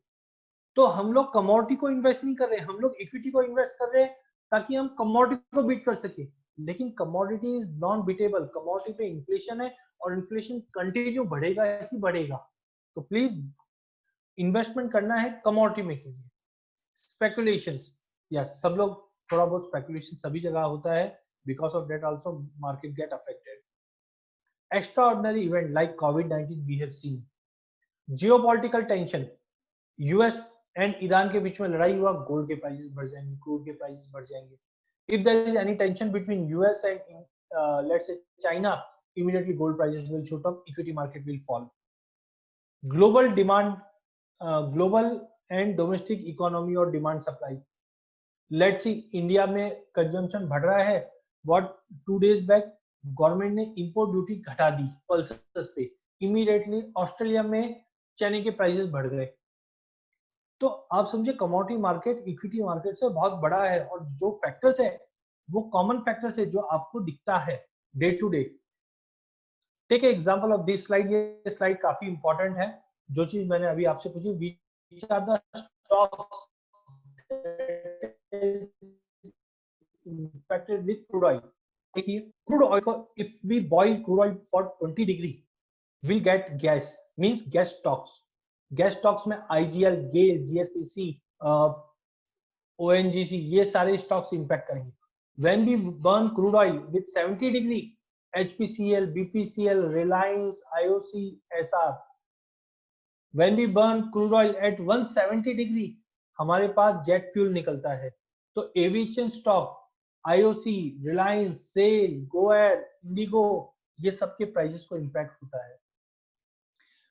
तो हम लोग कमोडिटी को इन्वेस्ट नहीं कर रहे, हम लोग इक्विटी को इन्वेस्ट कर रहे हैं ताकि हम कमोडिटी को बीट कर सके। लेकिन commodity is non beatable, commodity पे इन्फ्लेशन है और इन्फ्लेशन कंटिन्यू बढ़ेगा ही बढ़ेगा। तो प्लीज इन्वेस्टमेंट करना है कमोडिटी में कीजिए। स्पेकुलेशंस, या सब लोग थोड़ा बहुत स्पेकुलेशन सभी जगह होता है, because of that also market get affected. Extraordinary event like कोविड-19 we have seen, geopolitical tension, US and Iran के बीच में लड़ाई हुआ, गोल्ड के प्राइसेस बढ़ जाएंगे, क्रूड के प्राइसेस बढ़ जाएंगे। If there is any tension between US and let's say China, immediately gold prices will shoot up, equity market will fall. Global demand, global and domestic economy और demand supply. Let's see, India में consumption बढ़ रहा है, what 2 days back government ने import duty घटा दी pulses पे, immediately Australia में चने के प्राइसेस बढ़ गए। तो आप समझे कमोडिटी मार्केट इक्विटी मार्केट से बहुत बड़ा है, और जो फैक्टर्स है वो कॉमन फैक्टर्स है जो आपको दिखता है day to day. Take example of this slide, ये स्लाइड काफी इंपॉर्टेंट है। जो चीज मैंने अभी आपसे पूछी, which are the stocks impacted with crude oil. देखिए क्रूड ऑयल को, if we boil crude oil for 20 degree will get gas, means gas stocks. Gas stocks में आईजीएल, गेल, जीएसपीसी, ओएनजीसी, ये सारे स्टॉक्स इंपैक्ट करेंगे। When we burn crude oil with 70 degree, HPCL, BPCL, Reliance, IOC, SR. When we burn crude oil at 170 degree, हमारे पास jet fuel निकलता है। तो aviation stock, IOC, Reliance, SAIL, GoAir, IndiGo, ये सबके प्राइसेस को इम्पैक्ट होता है।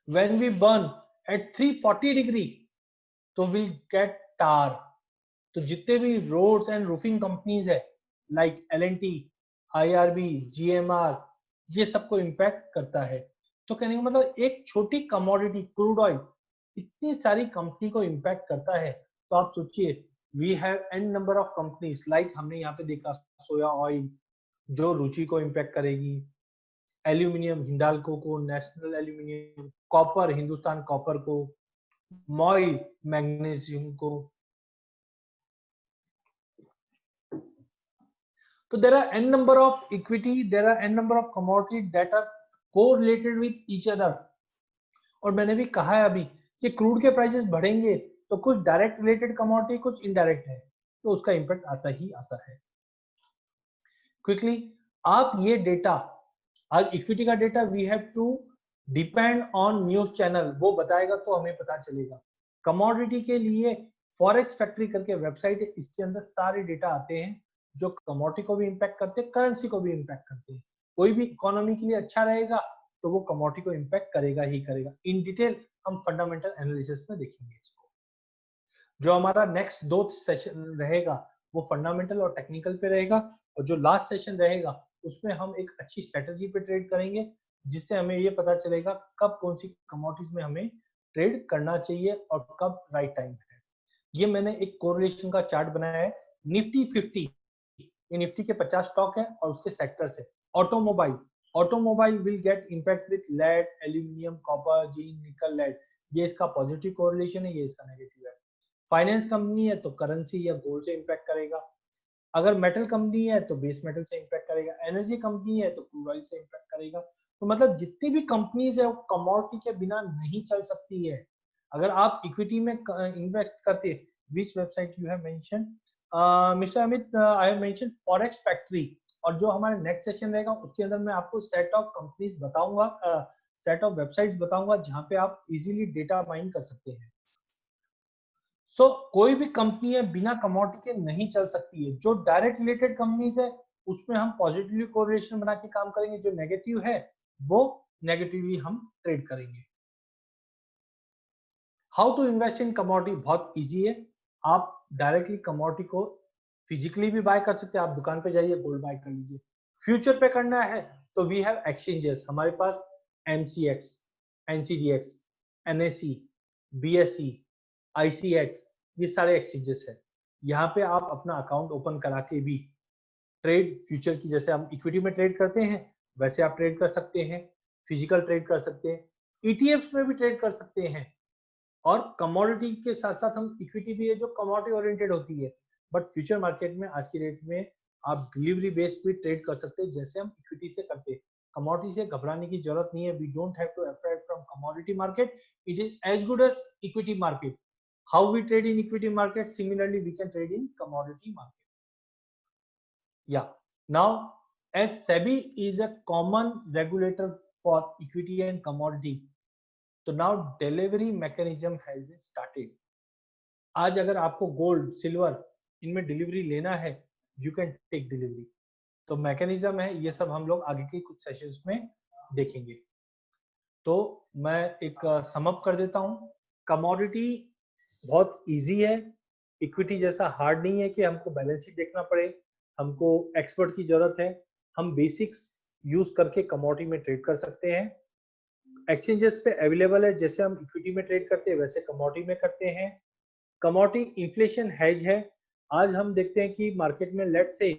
When we burn at 340 degree, तो we'll get tar. तो जितने भी रोड्स एंड रूफिंग कंपनीज है लाइक L&T, IRB, GMR, ये सबको इम्पैक्ट करता है। तो कहने का मतलब एक छोटी कमोडिटी क्रूड ऑयल इतनी सारी कंपनी को इम्पैक्ट करता है। तो आप सोचिए, we have an number of companies, like हमने यहाँ पे देखा सोया ऑयल जो रुचि को इम्पैक्ट करेगी, एल्यूमिनियम हिंडाल्को को, national aluminium, copper Hindustan copper को, मॉइल मैग्नीशियम को। So there are n number of equity, there are n number of commodity that are correlated with each other. और मैंने भी कहा है अभी कि क्रूड के प्राइसेस बढ़ेंगे तो कुछ डायरेक्ट रिलेटेड कमोडिटी, कुछ इनडायरेक्ट है, तो उसका इम्पैक्ट आता ही आता है। क्विकली आप ये डेटा, आज इक्विटी का data we have to depend on news channel, वो बताएगा तो हमें पता चलेगा। कमोडिटी के लिए फॉरेक्स फैक्ट्री करके वेबसाइट है, इसके अंदर सारे डेटा आते हैं जो कमोडिटी को भी इम्पैक्ट करते हैं, करेंसी को भी इम्पैक्ट करते हैं। कोई भी इकोनॉमी के लिए अच्छा रहेगा तो वो कमोडिटी को इम्पैक्ट करेगा ही करेगा। इन डिटेल हम फंडामेंटल एनालिसिस में देखेंगे इसको। जो हमारा नेक्स्ट 2 सेशन रहेगा वो फंडामेंटल और टेक्निकल पे रहेगा, और जो लास्ट सेशन रहेगा उसमें हम एक अच्छी स्ट्रेटजी पे ट्रेड करेंगे, जिससे हमें ये पता चलेगा कब कौन सी कमोडिटीज में हमें ट्रेड करना चाहिए और कब राइट टाइम है। ये मैंने एक कोरिलेशन का चार्ट बनाया है, निफ्टी 50, ये निफ्टी के 50 स्टॉक है और उसके सेक्टर्स है। Automobile will get impact with lead, aluminium, copper, zinc, nickel, lead, ये इसका पॉजिटिव कोरिलेशन है, ये इसका नेगेटिव है। फाइनेंस कंपनी है तो करेंसी या गोल्ड से इंपैक्ट करेगा। अगर मेटल कंपनी है तो बेस मेटल से इंपैक्ट करेगा। एनर्जी कंपनी है तो क्रूड ऑयल से इंपैक्ट करेगा। तो मतलब जितनी भी कंपनीज है वो कमोडिटी के बिना नहीं चल सकती है। अगर आप इक्विटी में इन्वेस्ट करते, which website you have mention mister Amit, I have mention forex factory, और जो हमारे नेक्स्ट सेशन रहेगा उसके अंदर मैं आपको सेट ऑफ कंपनीज बताऊंगा, सेट ऑफ वेबसाइट्स बताऊंगा जहां पे आप इजीली डेटा माइन कर सकते हैं। कोई भी कंपनी है बिना कमोडिटी के नहीं चल सकती है। जो डायरेक्ट रिलेटेड कंपनीज है उसमें हम पॉजिटिवली कोरिलेशन बना के काम करेंगे, जो नेगेटिव है वो नेगेटिवली हम ट्रेड करेंगे। How to invest in commodity बहुत इजी है। आप डायरेक्टली कमोडिटी को फिजिकली भी बाय कर सकते हैं, आप दुकान पे जाइए गोल्ड बाय कर लीजिए। फ्यूचर पे करना है तो वी हैव एक्सचेंजेस, हमारे पास MCX, NCDX, NSE, BSE, ICX, ये सारे एक्सचेंजेस है। यहाँ पे आप अपना अकाउंट ओपन करा के भी ट्रेड फ्यूचर की, जैसे हम इक्विटी में ट्रेड करते हैं वैसे आप ट्रेड कर सकते हैं, फिजिकल ट्रेड कर सकते हैं, ETFs में भी ट्रेड कर सकते हैं। और कमोडिटी के साथ साथ हम इक्विटी भी है जो कमोडिटी ओरिएंटेड होती है, बट फ्यूचर मार्केट में आज की डेट में आप डिलीवरी बेस्ड भी ट्रेड कर सकते हैं जैसे हम इक्विटी से करते हैं। कमोडिटी से घबराने की जरूरत नहीं है। We don't have to afraid from commodity market, it is as good as equity market. How we trade in equity market, similarly we can trade in commodity market. Yeah, now as SEBI is a common regulator for equity and commodity, तो now delivery mechanism has been started. आज अगर आपको gold, silver इनमें delivery लेना है, you can take delivery. तो mechanism है, ये सब हम लोग आगे के कुछ सेशंस में देखेंगे। तो मैं एक सम अप कर देता हूँ। कमोडिटी बहुत इजी है, इक्विटी जैसा हार्ड नहीं है कि हमको बैलेंस शीट देखना पड़े, हमको एक्सपर्ट की जरूरत है। हम बेसिक्स यूज करके कमोडिटी में ट्रेड कर सकते हैं। एक्सचेंजेस पे अवेलेबल है, जैसे हम इक्विटी में ट्रेड करते हैं वैसे कमोडिटी में करते हैं। कमोडिटी इन्फ्लेशन हेज है। आज हम देखते हैं कि मार्केट में लेट से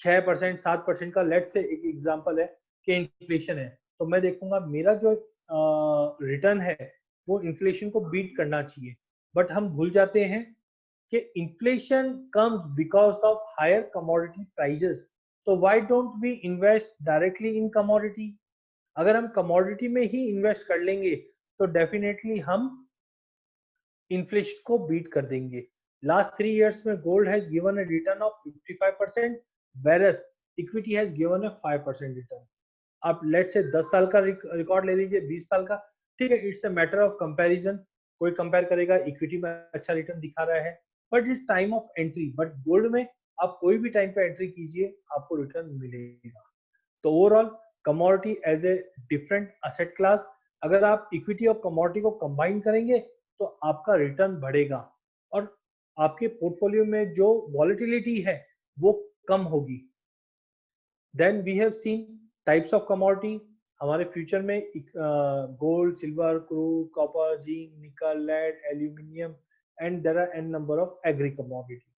6%, 7% का लेट से एक एग्जांपल है कि इन्फ्लेशन है, तो मैं देखूंगा मेरा जो रिटर्न है वो इन्फ्लेशन को बीट करना चाहिए। बट हम भूल जाते हैं कि inflation comes because of higher commodity prices. तो why don't we invest directly in commodity? अगर हम कमोडिटी में ही इन्वेस्ट कर लेंगे तो डेफिनेटली हम इन्फ्लेशन को बीट कर देंगे। लास्ट 3 years में gold has given a return of 55%, whereas equity has given a 5% return. आप लेट से 10 साल का रिकॉर्ड ले लीजिए, 20 साल का, ठीक है, it's a matter of comparison. कोई कंपेयर करेगा इक्विटी में अच्छा रिटर्न दिखा रहा है, but it's time of entry. But gold में आप कोई भी टाइम पे एंट्री कीजिए, आपको रिटर्न मिलेगा। तो overall commodity as a different asset class, अगर आप इक्विटी और कमोडिटी को कंबाइन करेंगे तो आपका रिटर्न बढ़ेगा और आपके पोर्टफोलियो में जो वॉलेटिलिटी है वो कम होगी। Then we have seen types of commodity. हमारे फ्यूचर में gold, silver, crude, copper, zinc, nickel, lead, aluminium and there are N number of agri commodity.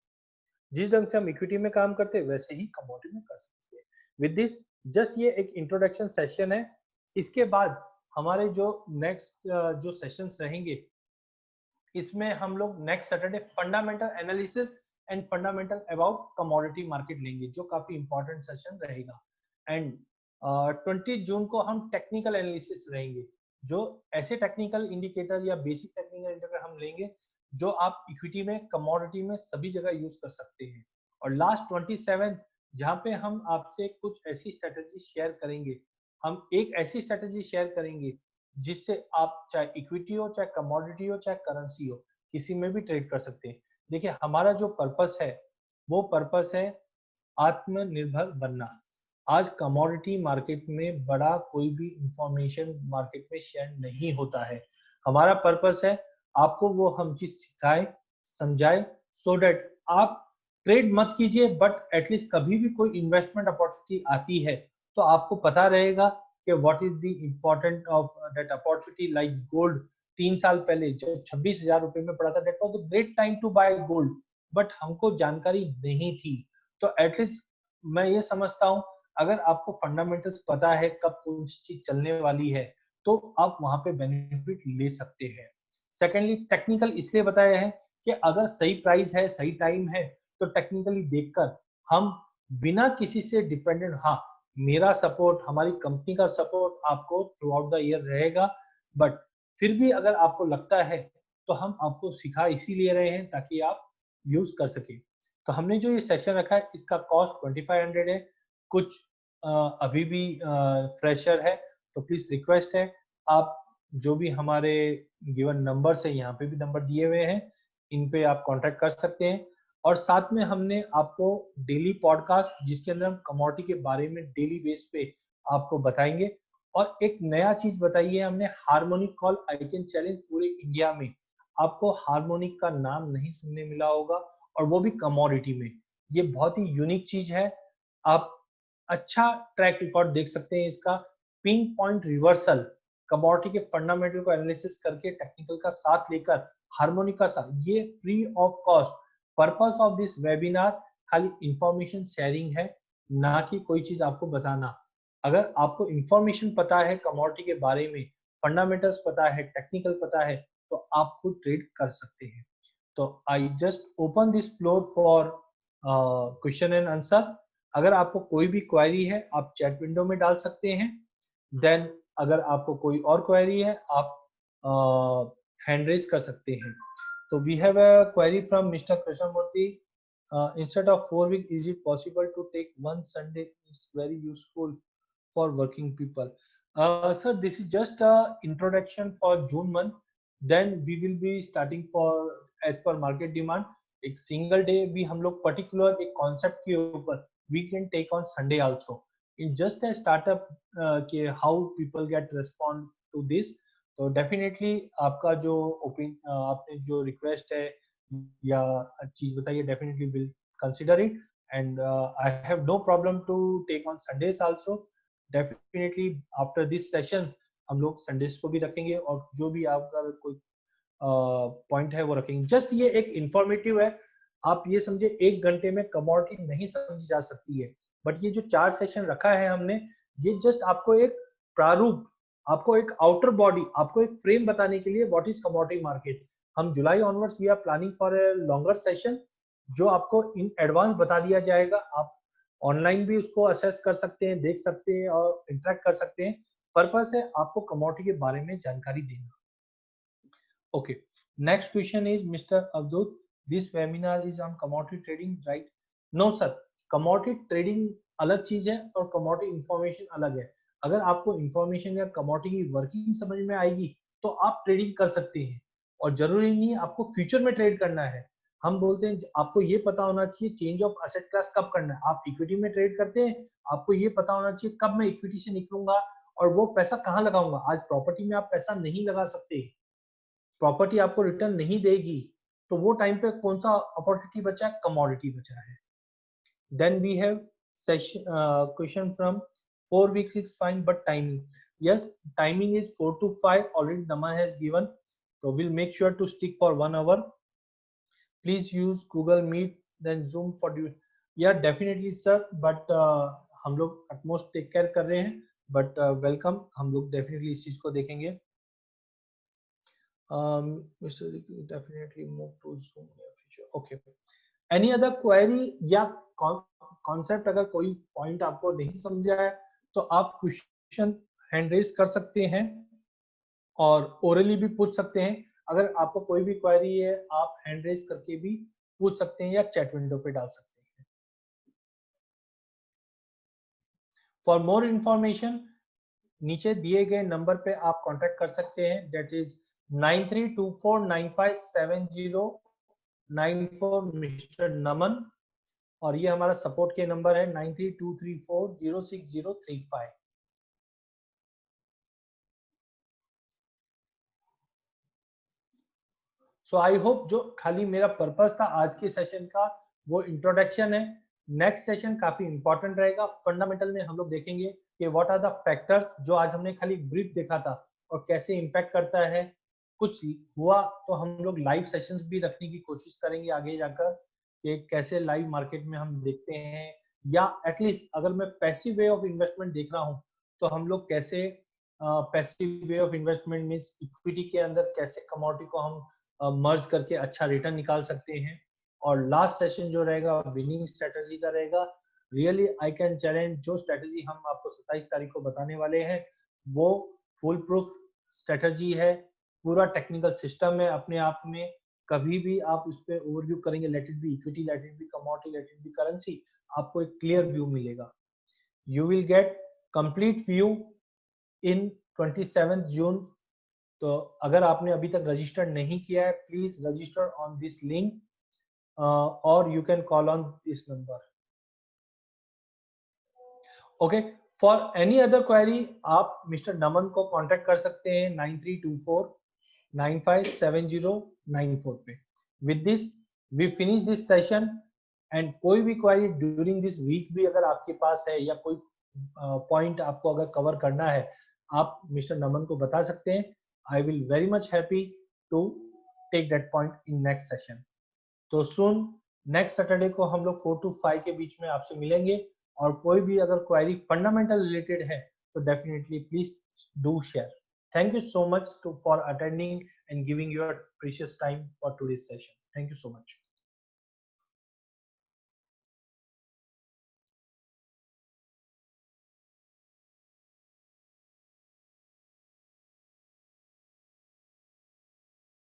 जिस ढंग से हम इक्विटी में काम करते हैं वैसे ही कमोडिटी में कर सकते हैं। विद दिस जस्ट ये एक इंट्रोडक्शन सेशन है। इसके बाद हमारे जो नेक्स्ट जो सेशंस रहेंगे, इसमें हम लोग next Saturday fundamental analysis and fundamental about commodity market लेंगे, जो काफी इंपॉर्टेंट सेशन रहेगा। एंड 20 जून को हम टेक्निकल एनालिसिस रहेंगे, जो ऐसे टेक्निकल इंडिकेटर या बेसिक टेक्निकल इंडिकेटर हम लेंगे जो आप इक्विटी में, कमोडिटी में सभी जगह यूज कर सकते हैं। और लास्ट 27 जहां पे हम आपसे कुछ ऐसी स्ट्रेटेजी शेयर करेंगे, हम एक ऐसी स्ट्रेटेजी शेयर करेंगे जिससे आप चाहे इक्विटी हो, चाहे कमोडिटी हो, चाहे करेंसी हो, किसी में भी ट्रेड कर सकते हैं। देखिए हमारा जो पर्पस है वो पर्पस है आत्मनिर्भर बनना। आज कमोडिटी मार्केट में बड़ा कोई भी इंफॉर्मेशन मार्केट में शेयर नहीं होता है। हमारा पर्पस है आपको वो हम चीज सिखाए, समझाए, सो दैट आप ट्रेड मत कीजिए, बट एटलीस्ट कभी भी कोई इन्वेस्टमेंट अपॉर्चुनिटी आती है तो आपको पता रहेगा कि what is the important of that opportunity. Like gold 3 साल पहले जब 26,000 रुपए में पड़ा था, that was the great time to buy gold, but हमको जानकारी नहीं थी। तो एटलीस्ट मैं ये समझता हूँ अगर आपको फंडामेंटल्स पता है कब कौन सी चीज चलने वाली है तो आप वहां पे बेनिफिट ले सकते हैं। सेकेंडली टेक्निकल इसलिए बताया है कि अगर सही प्राइस है, सही टाइम है, तो टेक्निकली देखकर हम बिना किसी से डिपेंडेंट, हाँ मेरा सपोर्ट, हमारी कंपनी का सपोर्ट आपको थ्रू आउट द ईयर रहेगा, बट फिर भी अगर आपको लगता है तो हम आपको सिखा इसीलिए रहे हैं ताकि आप यूज कर सके। तो हमने जो ये सेशन रखा है इसका कॉस्ट 2500 है। कुछ अभी भी फ्रेशर है तो प्लीज रिक्वेस्ट है आप जो भी हमारे गिवन नंबर है, यहाँ पे भी नंबर दिए हुए हैं, इन पे आप कांटेक्ट कर सकते हैं। और साथ में हमने आपको डेली पॉडकास्ट जिसके अंदर हम कमोडिटी के बारे में डेली बेस पे आपको बताएंगे। और एक नया चीज बताई है हमने, harmonic call I can challenge. पूरे इंडिया में आपको हार्मोनिक का नाम नहीं सुनने मिला होगा, और वो भी कमोडिटी में। ये बहुत ही यूनिक चीज है। आप अच्छा ट्रैक रिकॉर्ड देख सकते हैं इसका। पिन पॉइंट रिवर्सल, कमोडिटी के फंडामेंटल को एनालिसिस करके टेक्निकल का साथ लेकर हार्मोनिक का साथ, ये free of cost. Purpose of this webinar खाली इंफॉर्मेशन शेयरिंग है, ना कि कोई चीज आपको बताना। अगर आपको इंफॉर्मेशन पता है कमोडिटी के बारे में, फंडामेंटल्स पता है, टेक्निकल पता है, तो आप खुद ट्रेड कर सकते हैं। तो I just open this floor for question and answer. अगर आपको कोई भी क्वेरी है आप चैट विंडो में डाल सकते हैं। देन अगर आपको कोई और क्वेरी है आप हैंड रेज कर सकते हैं। तो we have a query from mister Krishnamurthy. Instead of 4 weeks, is it possible to take one Sunday? It's very useful for working people. Sir, this is just a introduction for June month. Then we will be starting for as per market demand. एक single day भी हम लोग particular एक concept के ऊपर we can take on Sunday also. In just a startup के how people get respond to this. तो definitely आपका जो आपने जो रिक्वेस्ट है या चीज बताइए, definitely will consider it. And I have no problem to take on Sundays also. Definitely after this session हम लोग संडेज को भी रखेंगे, और जो भी आपका कोई पॉइंट है वो रखेंगे। जस्ट ये एक इंफॉर्मेटिव है, आप ये समझे 1 घंटे में कमोडिटी नहीं समझी जा सकती है, बट ये जो 4 सेशन रखा है हमने, ये जस्ट आपको एक प्रारूप, आपको एक आउटर बॉडी, आपको एक फ्रेम बताने के लिए व्हाट इज कमोडिटी मार्केट। हम July onwards we are planning for a longer session जो आपको इन एडवांस बता दिया जाएगा। आप ऑनलाइन भी उसको असेस कर सकते हैं, देख सकते हैं और इंटरेक्ट कर सकते हैं। पर्पस है आपको कमोडिटी के बारे में जानकारी देना। Okay. Next question is Mr. Abdul. This webinar is on commodity trading, right? No, sir. Commodity trading अलग चीज है और कमोडिटी इंफॉर्मेशन अलग है। अगर आपको इंफॉर्मेशन या कमोडिटी की वर्किंग समझ में आएगी तो आप ट्रेडिंग कर सकते हैं, और जरूरी नहीं है आपको फ्यूचर में ट्रेड करना है। हम बोलते हैं आपको ये पता होना चाहिए चेंज ऑफ एसेट क्लास कब करना है। आप इक्विटी में ट्रेड करते हैं, आपको ये पता होना चाहिए कब मैं इक्विटी से निकलूंगा और वो पैसा कहाँ लगाऊंगा। आज प्रॉपर्टी में आप पैसा नहीं लगा सकते, प्रॉपर्टी आपको रिटर्न नहीं देगी, तो वो टाइम पे कौन सा अपॉर्चुनिटी बचा है, कमोडिटी बचा है। Then we have question from 4 weeks is fine but timing, yes, timing is 4 to 5 already Nama has given, so we'll make sure to stick for 1 hour. Please use Google Meet then Zoom for you. Yeah, definitely sir, but हम लोग utmost take care कर रहे हैं, but welcome, हम लोग definitely इस चीज को देखेंगे। Mr. definitely move to Zoom in future. Okay. Any other query या concept, अगर कोई point आपको नहीं समझा है तो आप क्वेश्चन हैंड रेज कर सकते हैं और ओरली भी पूछ सकते हैं। अगर आपको कोई भी क्वेरी है आप हैंड रेज करके भी पूछ सकते हैं या चैट विंडो पे डाल सकते हैं। फॉर मोर इंफॉर्मेशन नीचे दिए गए नंबर पे आप कांटेक्ट कर सकते हैं, दैट इज 9324957094 मिस्टर नमन, और ये हमारा सपोर्ट के नंबर है 9323406035। सो आई होप जो खाली मेरा पर्पस था आज के सेशन का वो इंट्रोडक्शन है। नेक्स्ट सेशन काफी इंपॉर्टेंट रहेगा, फंडामेंटल में हम लोग देखेंगे कि व्हाट आर द फैक्टर्स, जो आज हमने खाली ब्रीफ देखा था और कैसे इम्पैक्ट करता है। कुछ हुआ तो हम लोग लाइव सेशंस भी रखने की कोशिश करेंगे आगे जाकर कि कैसे लाइव मार्केट में हम देखते हैं, या एटलीस्ट अगर मैं पैसिव वे ऑफ इन्वेस्टमेंट देख रहा हूँ तो हम लोग कैसे passive way of investment means equity के अंदर कैसे कमोडिटी को हम मर्ज करके अच्छा रिटर्न निकाल सकते हैं। और लास्ट सेशन जो रहेगा विनिंग स्ट्रेटजी का रहेगा। रियली आई कैन चैलेंज, जो स्ट्रेटजी हम आपको 27 तारीख को बताने वाले हैं वो फुल प्रूफ स्ट्रेटजी है, पूरा टेक्निकल सिस्टम है अपने आप में। कभी भी आप उस पर ओवरव्यू करेंगे, let it be equity, let it be commodity, let it be currency, आपको एक क्लियर व्यू मिलेगा। You will get complete view in 27 June. तो अगर आपने अभी तक रजिस्टर नहीं किया है please register on this link और you can call on this number. Okay, for any other query आप मिस्टर नमन को कांटेक्ट कर सकते हैं 9324957094 पे। With this we finish this session, and कोई भी क्वेरी ड्यूरिंग दिस वीक भी अगर आपके पास है या कोई पॉइंट आपको अगर कवर करना है आप मिस्टर नमन को बता सकते हैं। I will very much happy to take that point in next session. तो सुन नेक्स्ट सैटरडे को हम लोग 4 to 5 के बीच में आपसे मिलेंगे, और कोई भी अगर क्वेरी फंडामेंटल रिलेटेड है तो definitely please do share. Thank you so much for attending and giving your precious time for today's session. Thank you so much.